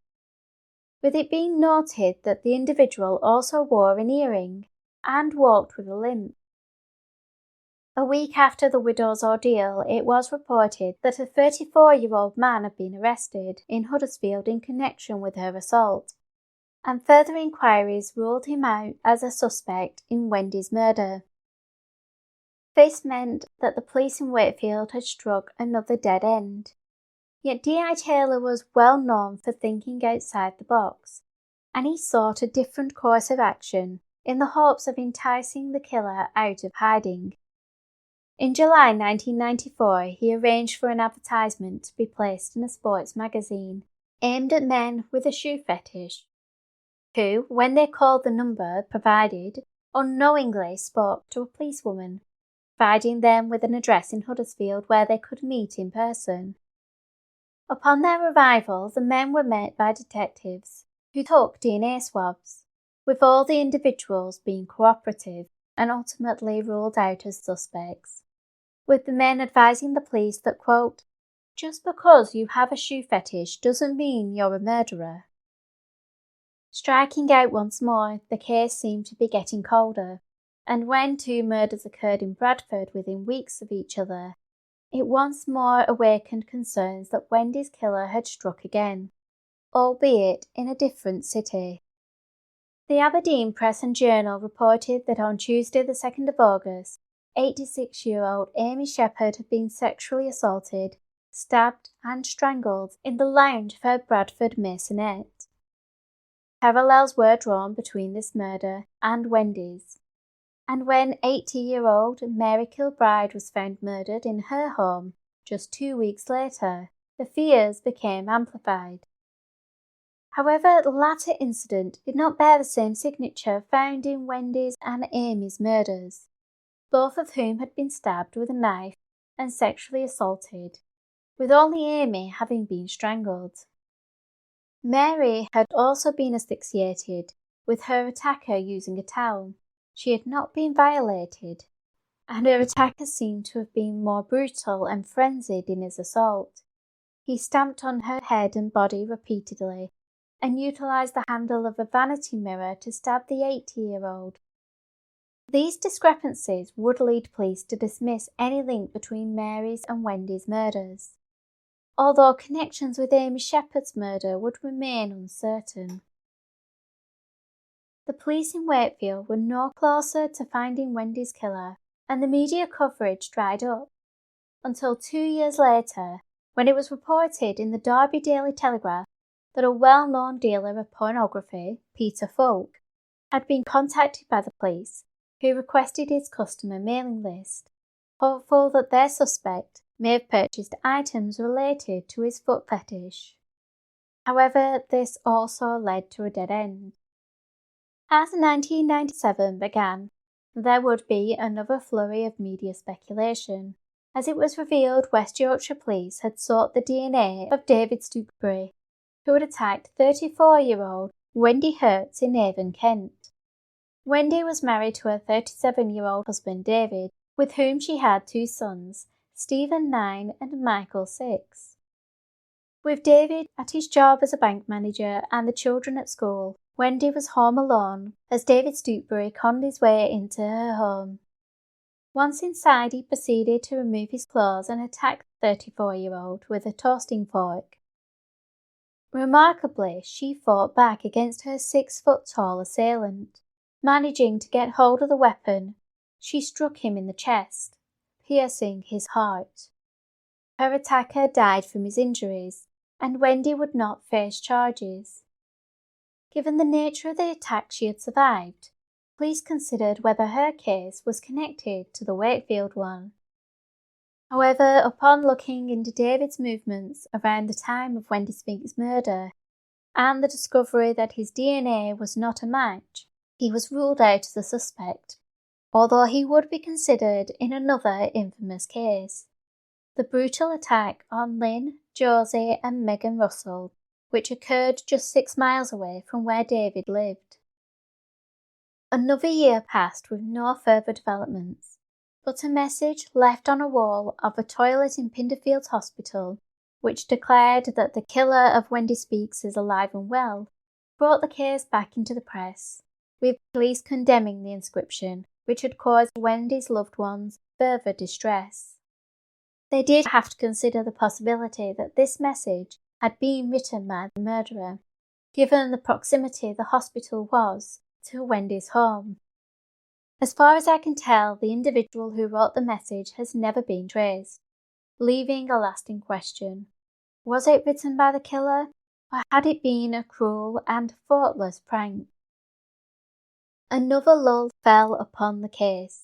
B: with it being noted that the individual also wore an earring and walked with a limp. A week after the widow's ordeal, it was reported that a 34-year-old man had been arrested in Huddersfield in connection with her assault, and further inquiries ruled him out as a suspect in Wendy's murder. This meant that the police in Wakefield had struck another dead end. Yet D.I. Taylor was well known for thinking outside the box, and he sought a different course of action in the hopes of enticing the killer out of hiding. In July 1994, he arranged for an advertisement to be placed in a sports magazine aimed at men with a shoe fetish, who, when they called the number provided, unknowingly spoke to a policewoman, providing them with an address in Huddersfield where they could meet in person. Upon their arrival, the men were met by detectives who took DNA swabs, with all the individuals being cooperative and ultimately ruled out as suspects, with the men advising the police that, quote, just because you have a shoe fetish doesn't mean you're a murderer. Striking out once more, the case seemed to be getting colder, and when two murders occurred in Bradford within weeks of each other, it once more awakened concerns that Wendy's killer had struck again, albeit in a different city. The Aberdeen Press and Journal reported that on Tuesday the 2nd of August, 86-year-old Amy Shepherd had been sexually assaulted, stabbed and strangled in the lounge of her Bradford maisonette. Parallels were drawn between this murder and Wendy's, and when 80-year-old Mary Kilbride was found murdered in her home just 2 weeks later, the fears became amplified. However, the latter incident did not bear the same signature found in Wendy's and Amy's murders, both of whom had been stabbed with a knife and sexually assaulted, with only Amy having been strangled. Mary had also been asphyxiated, with her attacker using a towel. She had not been violated, and her attacker seemed to have been more brutal and frenzied in his assault. He stamped on her head and body repeatedly, and utilised the handle of a vanity mirror to stab the 80-year-old. These discrepancies would lead police to dismiss any link between Mary's and Wendy's murders, although connections with Amy Shepherd's murder would remain uncertain. The police in Wakefield were no closer to finding Wendy's killer, and the media coverage dried up, until 2 years later, when it was reported in the Derby Daily Telegraph that a well-known dealer of pornography, Peter Falk, had been contacted by the police, who requested his customer mailing list, hopeful that their suspect may have purchased items related to his foot fetish. However, this also led to a dead end. As 1997 began, there would be another flurry of media speculation, as it was revealed West Yorkshire Police had sought the DNA of David Stooksbury, who had attacked 34-year-old Wendy Hertz in Avon, Kent. Wendy was married to her 37-year-old husband David, with whom she had 2 sons, Stephen 9 and Michael 6. With David at his job as a bank manager and the children at school, Wendy was home alone as David Stooksbury conned his way into her home. Once inside, he proceeded to remove his clothes and attack the 34-year-old with a toasting fork. Remarkably, she fought back against her 6-foot-tall assailant. Managing to get hold of the weapon, she struck him in the chest, piercing his heart. Her attacker died from his injuries, and Wendy would not face charges. Given the nature of the attack she had survived, police considered whether her case was connected to the Wakefield one. However, upon looking into David's movements around the time of Wendy Speakes' murder, and the discovery that his DNA was not a match, he was ruled out as a suspect, although he would be considered in another infamous case, the brutal attack on Lynn, Josie and Megan Russell, which occurred just 6 miles away from where David lived. Another year passed with no further developments, but a message left on a wall of a toilet in Pinderfields Hospital, which declared that the killer of Wendy Speakes is alive and well, brought the case back into the press, with police condemning the inscription, which had caused Wendy's loved ones further distress. They did have to consider the possibility that this message had been written by the murderer, given the proximity the hospital was to Wendy's home. As far as I can tell, the individual who wrote the message has never been traced, leaving a lasting question. Was it written by the killer, or had it been a cruel and thoughtless prank? Another lull fell upon the case,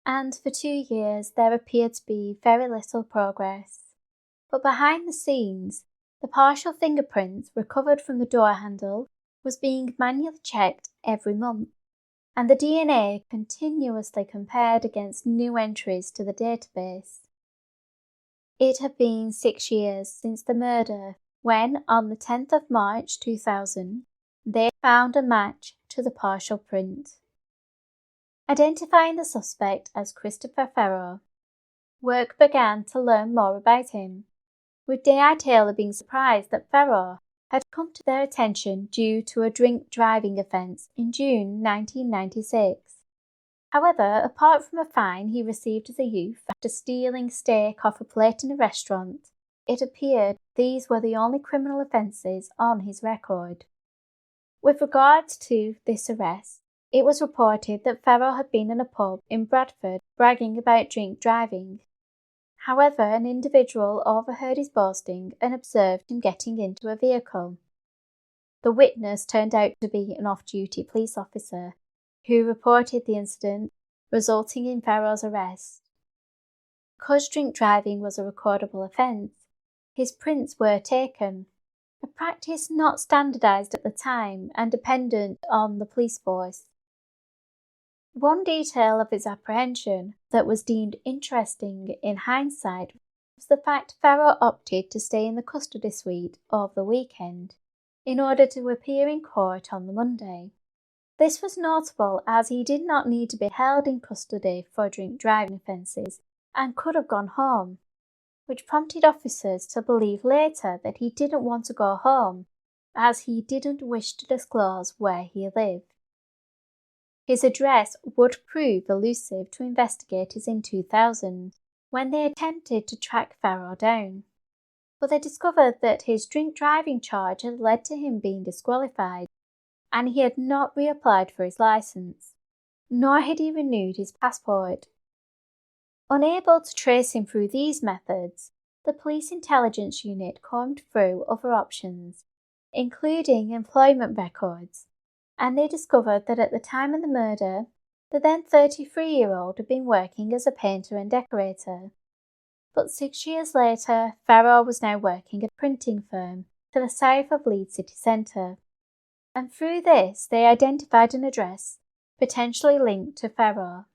B: and for 2 years there appeared to be very little progress. But behind the scenes, the partial fingerprints recovered from the door handle was being manually checked every month, and the DNA continuously compared against new entries to the database. It had been 6 years since the murder when, on the 10th of March 2000, they found a match to the partial print. Identifying the suspect as Christopher Farrow, work began to learn more about him, with D.I. Taylor being surprised that Farrow had come to their attention due to a drink driving offence in June 1996. However, apart from a fine he received as a youth after stealing steak off a plate in a restaurant, it appeared these were the only criminal offences on his record. With regard to this arrest, it was reported that Farrow had been in a pub in Bradford bragging about drink driving. However, an individual overheard his boasting and observed him getting into a vehicle. The witness turned out to be an off-duty police officer, who reported the incident, resulting in Farrow's arrest. Because drink driving was a recordable offence, his prints were taken. A practice not standardised at the time and dependent on the police force. One detail of his apprehension that was deemed interesting in hindsight was the fact Farrow opted to stay in the custody suite over the weekend in order to appear in court on the Monday. This was notable as he did not need to be held in custody for drink driving offences and could have gone home, which prompted officers to believe later that he didn't want to go home as he didn't wish to disclose where he lived. His address would prove elusive to investigators in 2000 when they attempted to track Farrow down, but they discovered that his drink driving charge had led to him being disqualified, and he had not reapplied for his licence, nor had he renewed his passport. Unable to trace him through these methods, the Police Intelligence Unit combed through other options, including employment records, and they discovered that at the time of the murder, the then 33-year-old had been working as a painter and decorator. But 6 years later, Farrow was now working at a printing firm to the south of Leeds city centre, and through this they identified an address potentially linked to Farrow.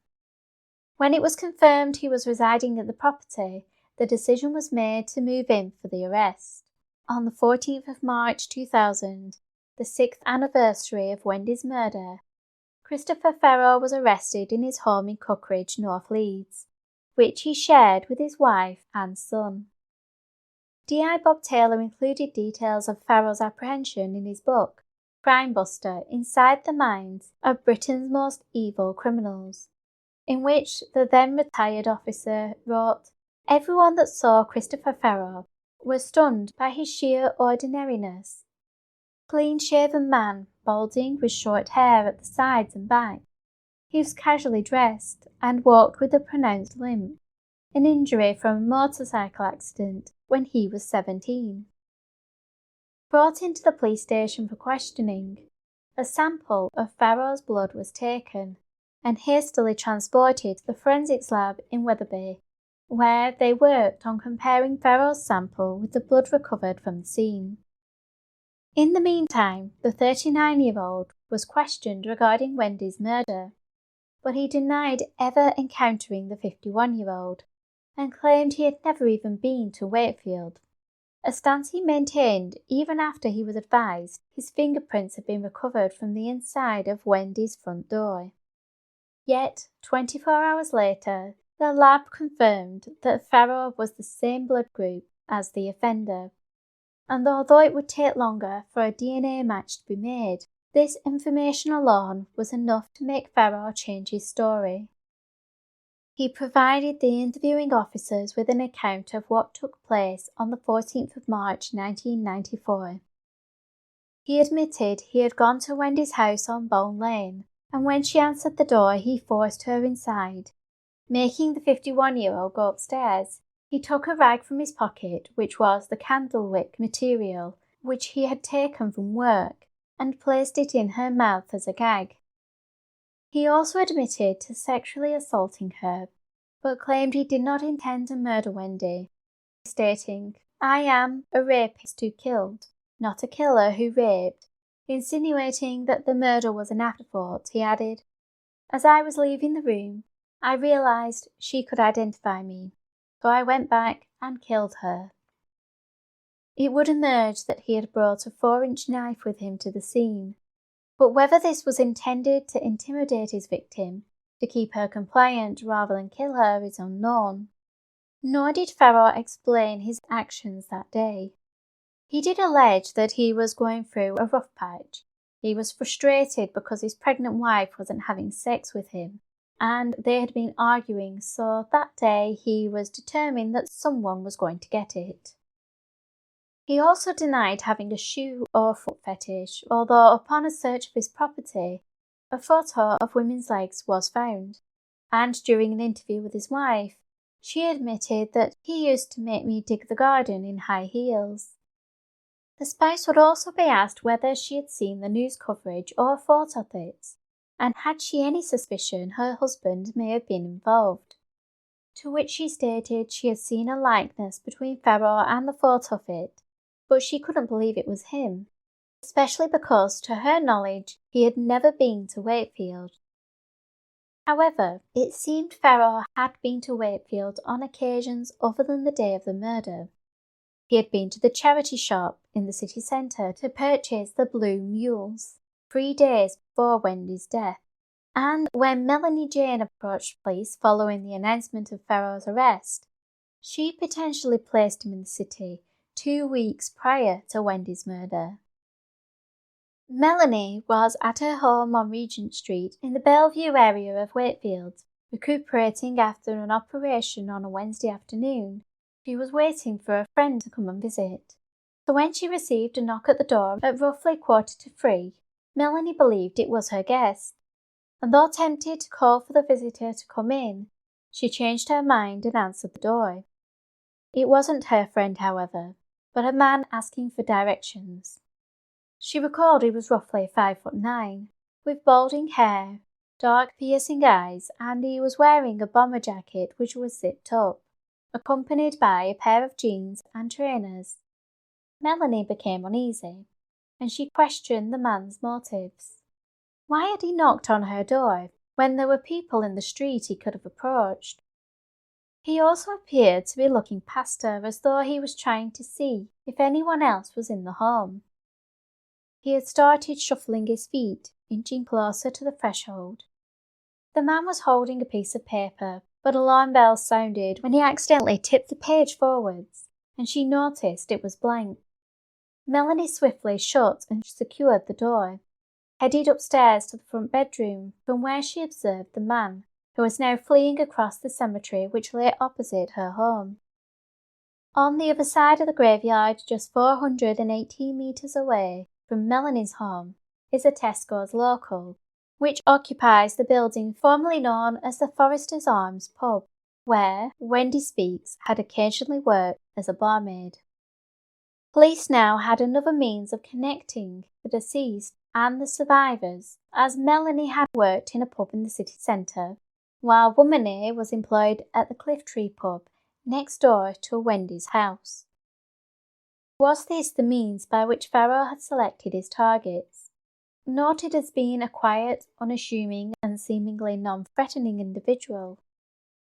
B: When it was confirmed he was residing at the property, the decision was made to move in for the arrest. On the 14th of March 2000, the 6th anniversary of Wendy's murder, Christopher Farrow was arrested in his home in Cookridge, North Leeds, which he shared with his wife and son. DI Bob Taylor included details of Farrow's apprehension in his book, Crime Buster: Inside the Minds of Britain's Most Evil Criminals, in which the then retired officer wrote, "Everyone that saw Christopher Farrow was stunned by his sheer ordinariness. Clean-shaven man, balding with short hair at the sides and back. He was casually dressed and walked with a pronounced limp, an injury from a motorcycle accident when he was 17. Brought into the police station for questioning, a sample of Farrow's blood was taken and hastily transported to the forensics lab in Wetherby, where they worked on comparing Farrow's sample with the blood recovered from the scene. In the meantime, the 39-year-old was questioned regarding Wendy's murder, but he denied ever encountering the 51-year-old and claimed he had never even been to Wakefield, a stance he maintained even after he was advised his fingerprints had been recovered from the inside of Wendy's front door. Yet, 24 hours later, the lab confirmed that Farrow was the same blood group as the offender, and although it would take longer for a DNA match to be made, this information alone was enough to make Farrow change his story. He provided the interviewing officers with an account of what took place on the 14th of March 1994. He admitted he had gone to Wendy's house on Bone Lane, and when she answered the door he forced her inside. Making the 51-year-old go upstairs, he took a rag from his pocket, which was the candle wick material which he had taken from work, and placed it in her mouth as a gag. He also admitted to sexually assaulting her, but claimed he did not intend to murder Wendy, stating, "I am a rapist who killed, not a killer who raped," insinuating that the murder was an afterthought. He added, "As I was leaving the room, I realised she could identify me, so I went back and killed her." It would emerge that he had brought a 4-inch knife with him to the scene, but whether this was intended to intimidate his victim, to keep her compliant rather than kill her, is unknown. Nor did Farrow explain his actions that day. He did allege that he was going through a rough patch. He was frustrated because his pregnant wife wasn't having sex with him, and they had been arguing, so that day he was determined that someone was going to get it. He also denied having a shoe or foot fetish, although upon a search of his property, a photo of women's legs was found, and during an interview with his wife, she admitted that he used to make me dig the garden in high heels. The spouse would also be asked whether she had seen the news coverage or thought of it, and had she any suspicion her husband may have been involved, to which she stated she had seen a likeness between Farrow and the photo of it, but she couldn't believe it was him, especially because, to her knowledge, he had never been to Wakefield. However, it seemed Farrow had been to Wakefield on occasions other than the day of the murder. He had been to the charity shop in the city centre to purchase the blue mules 3 days before Wendy's death, and when Melanie Jane approached police following the announcement of Farrow's arrest, she potentially placed him in the city 2 weeks prior to Wendy's murder. Melanie was at her home on Regent Street in the Bellevue area of Wakefield, recuperating after an operation on a Wednesday afternoon. She was waiting for a friend to come and visit. So when she received a knock at the door at roughly 2:45, Melanie believed it was her guest, and though tempted to call for the visitor to come in, she changed her mind and answered the door. It wasn't her friend, however, but a man asking for directions. She recalled he was roughly 5'9", with balding hair, dark piercing eyes, and he was wearing a bomber jacket which was zipped up, accompanied by a pair of jeans and trainers. Melanie became uneasy, and she questioned the man's motives. Why had he knocked on her door when there were people in the street he could have approached? He also appeared to be looking past her as though he was trying to see if anyone else was in the home. He had started shuffling his feet, inching closer to the threshold. The man was holding a piece of paper, but alarm bells sounded when he accidentally tipped the page forwards, and she noticed it was blank. Melanie swiftly shut and secured the door, headed upstairs to the front bedroom, from where she observed the man, who was now fleeing across the cemetery which lay opposite her home. On the other side of the graveyard, just 418 metres away from Melanie's home, is a Tesco's local, which occupies the building formerly known as the Foresters Arms pub, where Wendy Spees had occasionally worked as a barmaid. Police now had another means of connecting the deceased and the survivors, as Melanie had worked in a pub in the city centre, while Woman A was employed at the Cliff Tree pub next door to Wendy's house. Was this the means by which Farrow had selected his targets? Noted as being a quiet, unassuming and seemingly non-threatening individual,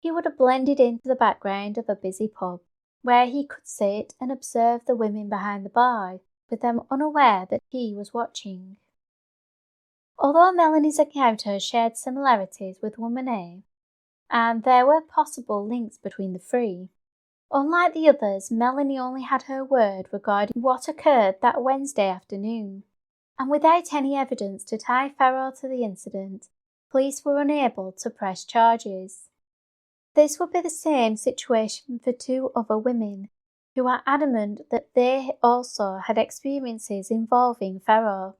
B: he would have blended into the background of a busy pub, where he could sit and observe the women behind the bar, with them unaware that he was watching. Although Melanie's encounter shared similarities with Woman A, and there were possible links between the three, unlike the others, Melanie only had her word regarding what occurred that Wednesday afternoon, and without any evidence to tie Farrow to the incident, police were unable to press charges. This would be the same situation for 2 other women, who are adamant that they also had experiences involving Farrow.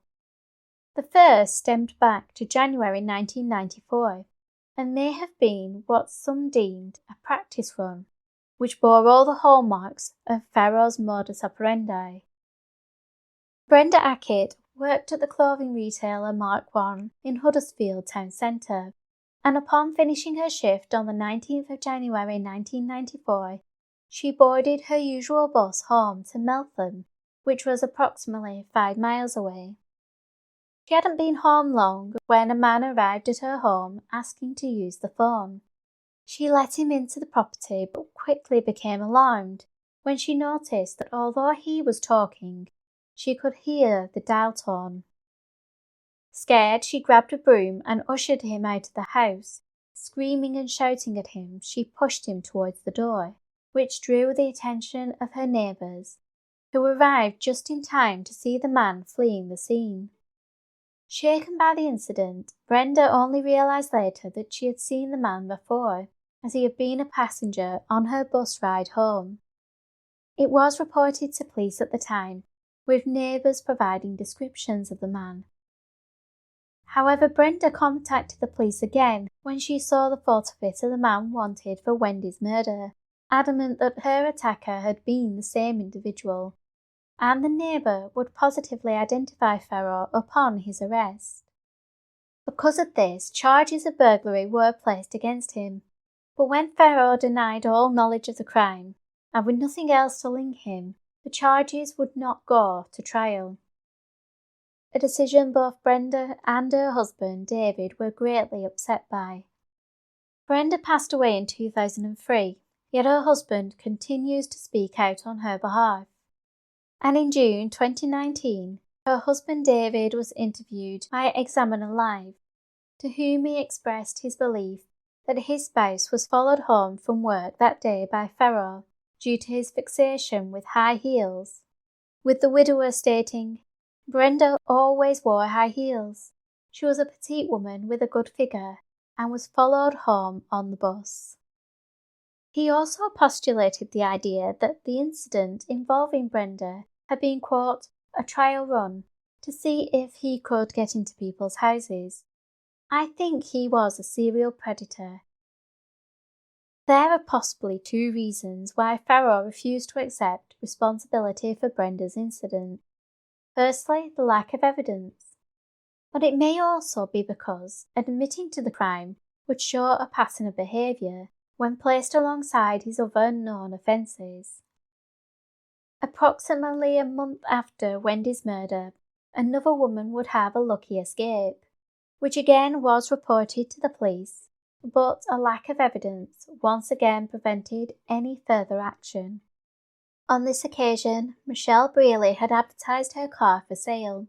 B: The first stemmed back to January 1994, and may have been what some deemed a practice run, which bore all the hallmarks of Farrow's modus operandi. Brenda Ackett worked at the clothing retailer Mark I in Huddersfield town centre, and upon finishing her shift on the 19th of January 1994, she boarded her usual bus home to Meltham, which was approximately 5 miles away. She hadn't been home long when a man arrived at her home asking to use the phone. She let him into the property but quickly became alarmed when she noticed that although he was talking, she could hear the dial tone. Scared, she grabbed a broom and ushered him out of the house. Screaming and shouting at him, she pushed him towards the door, which drew the attention of her neighbours, who arrived just in time to see the man fleeing the scene. Shaken by the incident, Brenda only realised later that she had seen the man before, as he had been a passenger on her bus ride home. It was reported to police at the time, with neighbours providing descriptions of the man. However, Brenda contacted the police again when she saw the photograph of the man wanted for Wendy's murder, adamant that her attacker had been the same individual, and the neighbour would positively identify Farrow upon his arrest. Because of this, charges of burglary were placed against him, but when Farrow denied all knowledge of the crime, and with nothing else to link him, the charges would not go to trial. A decision both Brenda and her husband David were greatly upset by. Brenda passed away in 2003, yet her husband continues to speak out on her behalf. And in June 2019, her husband David was interviewed by Examiner Live, to whom he expressed his belief that his spouse was followed home from work that day by Farrow due to his fixation with high heels, with the widower stating, "Brenda always wore high heels. She was a petite woman with a good figure and was followed home on the bus." He also postulated the idea that the incident involving Brenda had been, quote, a trial run to see if he could get into people's houses. "I think he was a serial predator." There are possibly two reasons why Farrow refused to accept responsibility for Brenda's incident. Firstly, the lack of evidence. But it may also be because admitting to the crime would show a pattern of behaviour when placed alongside his other known offences. Approximately a month after Wendy's murder, another woman would have a lucky escape, which again was reported to the police, but a lack of evidence once again prevented any further action. On this occasion, Michelle Brealey had advertised her car for sale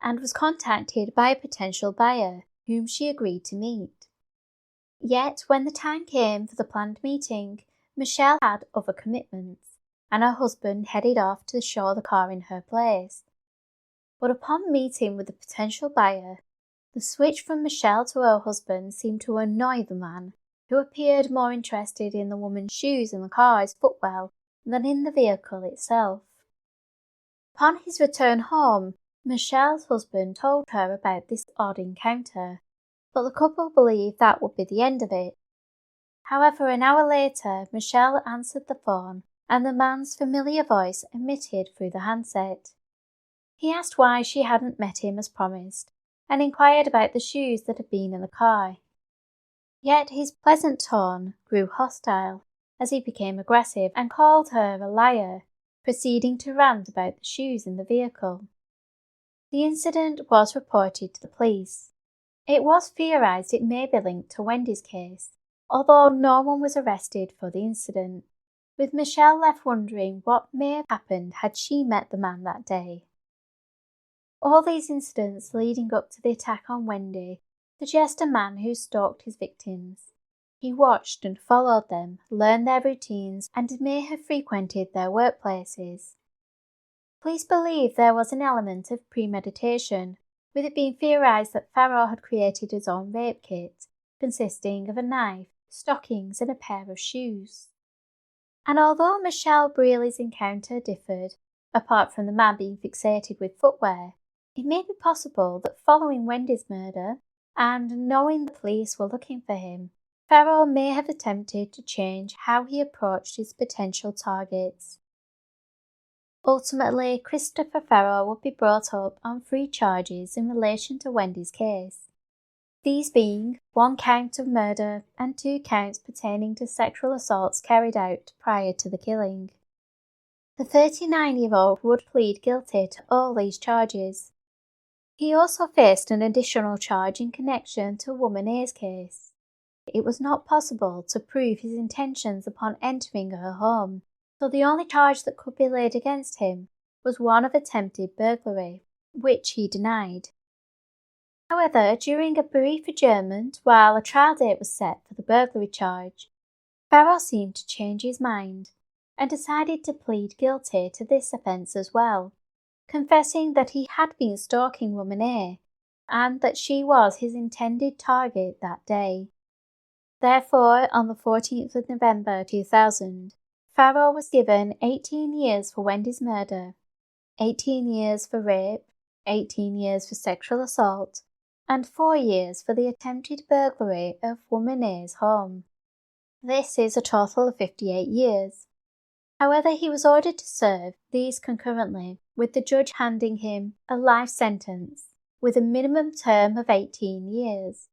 B: and was contacted by a potential buyer whom she agreed to meet. Yet when the time came for the planned meeting, Michelle had other commitments, and her husband headed off to show the car in her place. But upon meeting with the potential buyer, the switch from Michelle to her husband seemed to annoy the man, who appeared more interested in the woman's shoes and the car's footwell than in the vehicle itself. Upon his return home, Michelle's husband told her about this odd encounter, but the couple believed that would be the end of it. However, an hour later, Michelle answered the phone, and the man's familiar voice emitted through the handset. He asked why she hadn't met him as promised, and inquired about the shoes that had been in the car. Yet his pleasant tone grew hostile as he became aggressive and called her a liar, proceeding to rant about the shoes in the vehicle. The incident was reported to the police. It was theorised it may be linked to Wendy's case, although no one was arrested for the incident, with Michelle left wondering what may have happened had she met the man that day. All these incidents leading up to the attack on Wendy suggest a man who stalked his victims. He watched and followed them, learned their routines, and may have frequented their workplaces. Police believe there was an element of premeditation, with it being theorised that Farrow had created his own rape kit, consisting of a knife, stockings, and a pair of shoes. And although Michelle Brealey's encounter differed, apart from the man being fixated with footwear, it may be possible that following Wendy's murder, and knowing the police were looking for him, Farrow may have attempted to change how he approached his potential targets. Ultimately, Christopher Farrow would be brought up on 3 charges in relation to Wendy's case, these being 1 count of murder and 2 counts pertaining to sexual assaults carried out prior to the killing. The 39-year-old would plead guilty to all these charges. He also faced an additional charge in connection to Woman A's case. It was not possible to prove his intentions upon entering her home, so the only charge that could be laid against him was one of attempted burglary, which he denied. However, during a brief adjournment while a trial date was set for the burglary charge, Farrow seemed to change his mind and decided to plead guilty to this offence as well, confessing that he had been stalking Woman A and that she was his intended target that day. Therefore, on the 14th of November 2000, Farrow was given 18 years for Wendy's murder, 18 years for rape, 18 years for sexual assault, and 4 years for the attempted burglary of Woman A's home. This is a total of 58 years. However, he was ordered to serve these concurrently, with the judge handing him a life sentence with a minimum term of 18 years.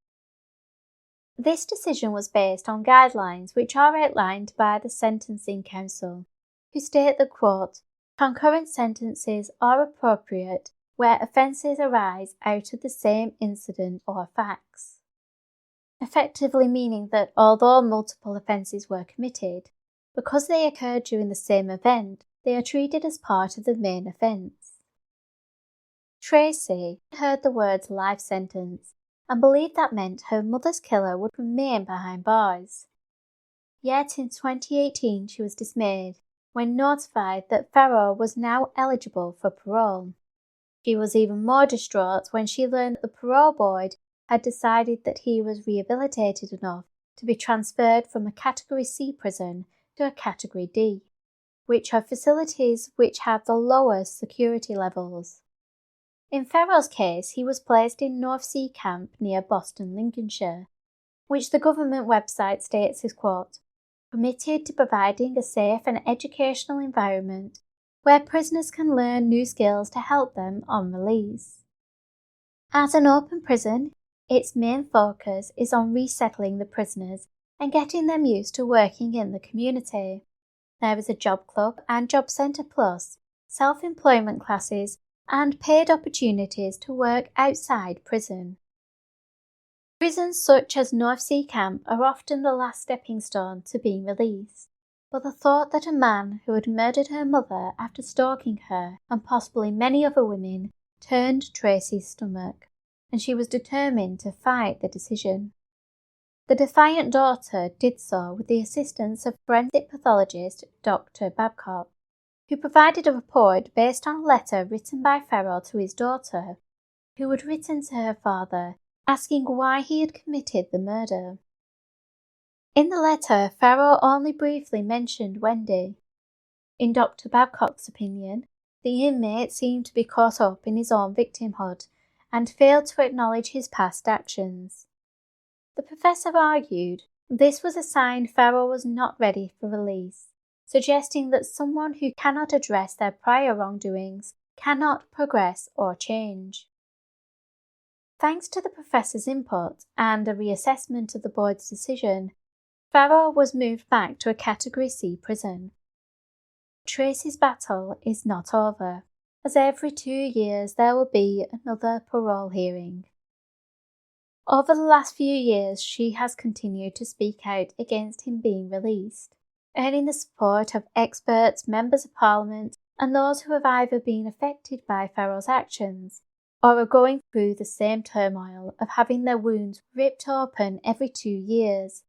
B: This decision was based on guidelines which are outlined by the Sentencing Council, who state that, quote, Concurrent sentences are appropriate where offences arise out of the same incident or facts, effectively meaning that although multiple offences were committed, because they occurred during the same event, they are treated as part of the main offence. Tracy heard the words life sentence and believed that meant her mother's killer would remain behind bars. Yet in 2018 she was dismayed when notified that Farrow was now eligible for parole. She was even more distraught when she learned that the parole board had decided that he was rehabilitated enough to be transferred from a Category C prison to a Category D, which are facilities which have the lowest security levels. In Farrow's case, he was placed in North Sea Camp near Boston, Lincolnshire, which the government website states is, quote, committed to providing a safe and educational environment where prisoners can learn new skills to help them on release. As an open prison, its main focus is on resettling the prisoners and getting them used to working in the community. There is a job club and job centre plus, self-employment classes, and paid opportunities to work outside prison. Prisons such as North Sea Camp are often the last stepping stone to being released, but the thought that a man who had murdered her mother after stalking her and possibly many other women turned Tracy's stomach, and she was determined to fight the decision. The defiant daughter did so with the assistance of forensic pathologist Dr. Babcock, who provided a report based on a letter written by Farrow to his daughter, who had written to her father asking why he had committed the murder. In the letter, Farrow only briefly mentioned Wendy. In Dr. Babcock's opinion, the inmate seemed to be caught up in his own victimhood and failed to acknowledge his past actions. The professor argued this was a sign Farrow was not ready for release, suggesting that someone who cannot address their prior wrongdoings cannot progress or change. Thanks to the professor's input and a reassessment of the board's decision, Farrow was moved back to a Category C prison. Tracy's battle is not over, as every 2 years there will be another parole hearing. Over the last few years, she has continued to speak out against him being released, earning the support of experts, members of Parliament, and those who have either been affected by Farrow's actions or are going through the same turmoil of having their wounds ripped open every 2 years,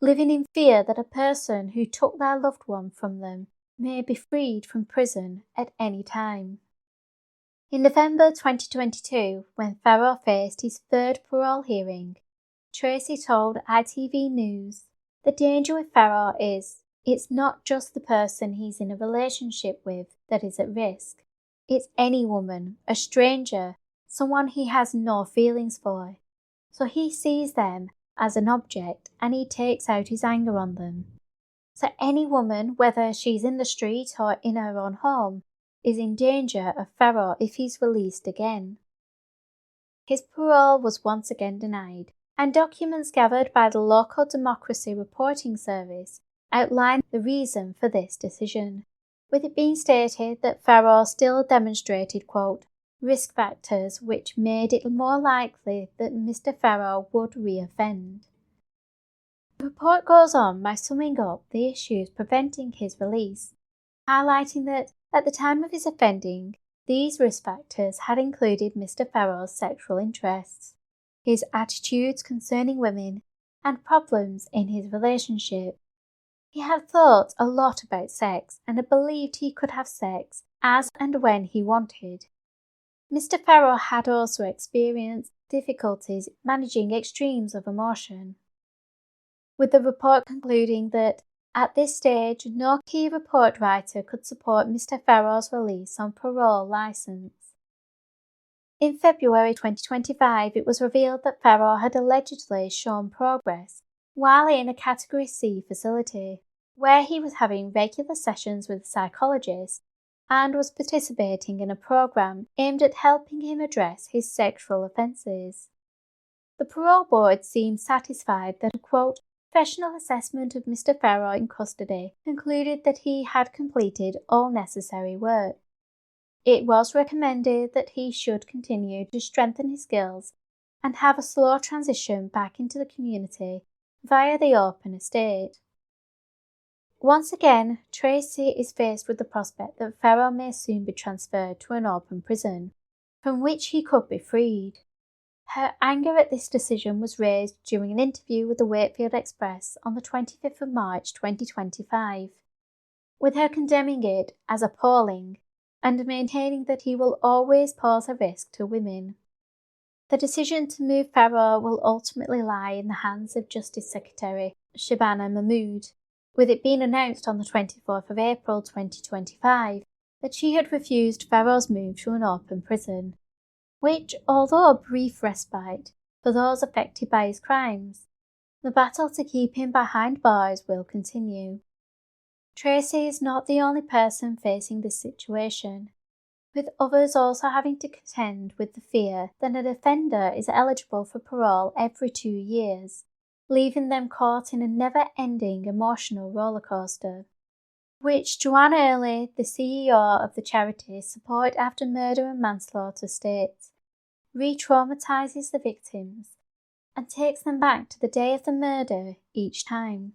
B: living in fear that a person who took their loved one from them may be freed from prison at any time. In November 2022, when Farrow faced his third parole hearing, Tracy told ITV News, "The danger with Farrow is, it's not just the person he's in a relationship with that is at risk. It's any woman, a stranger, someone he has no feelings for. So he sees them as an object and he takes out his anger on them. So any woman, whether she's in the street or in her own home, is in danger of Farrow if he's released again." His parole was once again denied, and documents gathered by the local Democracy Reporting Service outline the reason for this decision, with it being stated that Farrow still demonstrated, quote, risk factors which made it more likely that Mr. Farrow would reoffend. The report goes on by summing up the issues preventing his release, highlighting that at the time of his offending, these risk factors had included Mr. Farrow's sexual interests, his attitudes concerning women, and problems in his relationship. He had thought a lot about sex and had believed he could have sex as and when he wanted. Mr. Farrow had also experienced difficulties managing extremes of emotion, with the report concluding that at this stage no key report writer could support Mr. Farrow's release on parole licence. In February 2025, it was revealed that Farrow had allegedly shown progress while in a Category C facility, where he was having regular sessions with a psychologist and was participating in a programme aimed at helping him address his sexual offences. The parole board seemed satisfied that a, quote, Professional assessment of Mr. Farrow in custody concluded that he had completed all necessary work. It was recommended that he should continue to strengthen his skills and have a slow transition back into the community via the open estate. Once again, Tracy is faced with the prospect that Farrow may soon be transferred to an open prison, from which he could be freed. Her anger at this decision was raised during an interview with the Wakefield Express on the 25th of March 2025, with her condemning it as appalling and maintaining that he will always pose a risk to women. The decision to move Farrow will ultimately lie in the hands of Justice Secretary Shabana Mahmood, with it being announced on the 24th of April 2025 that she had refused Farrow's move to an open prison, which, although a brief respite for those affected by his crimes, the battle to keep him behind bars will continue. Tracy is not the only person facing this situation, with others also having to contend with the fear that an offender is eligible for parole every 2 years, leaving them caught in a never-ending emotional rollercoaster, which Joanne Early, the CEO of the charity Support After Murder and Manslaughter, states, re-traumatises the victims and takes them back to the day of the murder each time.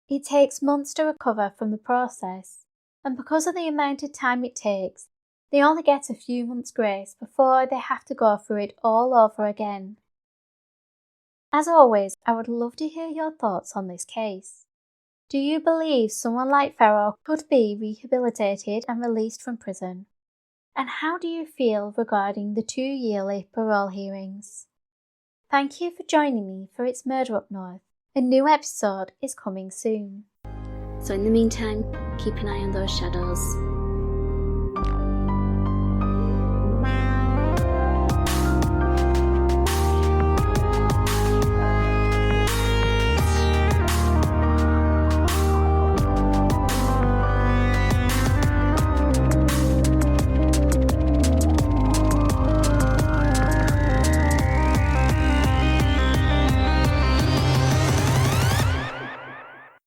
B: It takes months to recover from the process, and because of the amount of time it takes, they only get a few months' grace before they have to go through it all over again. As always, I would love to hear your thoughts on this case. Do you believe someone like Farrow could be rehabilitated and released from prison? And how do you feel regarding the 2 yearly parole hearings? Thank you for joining me for It's Murder Up North. A new episode is coming soon.
A: So in the meantime, keep an eye on those shadows.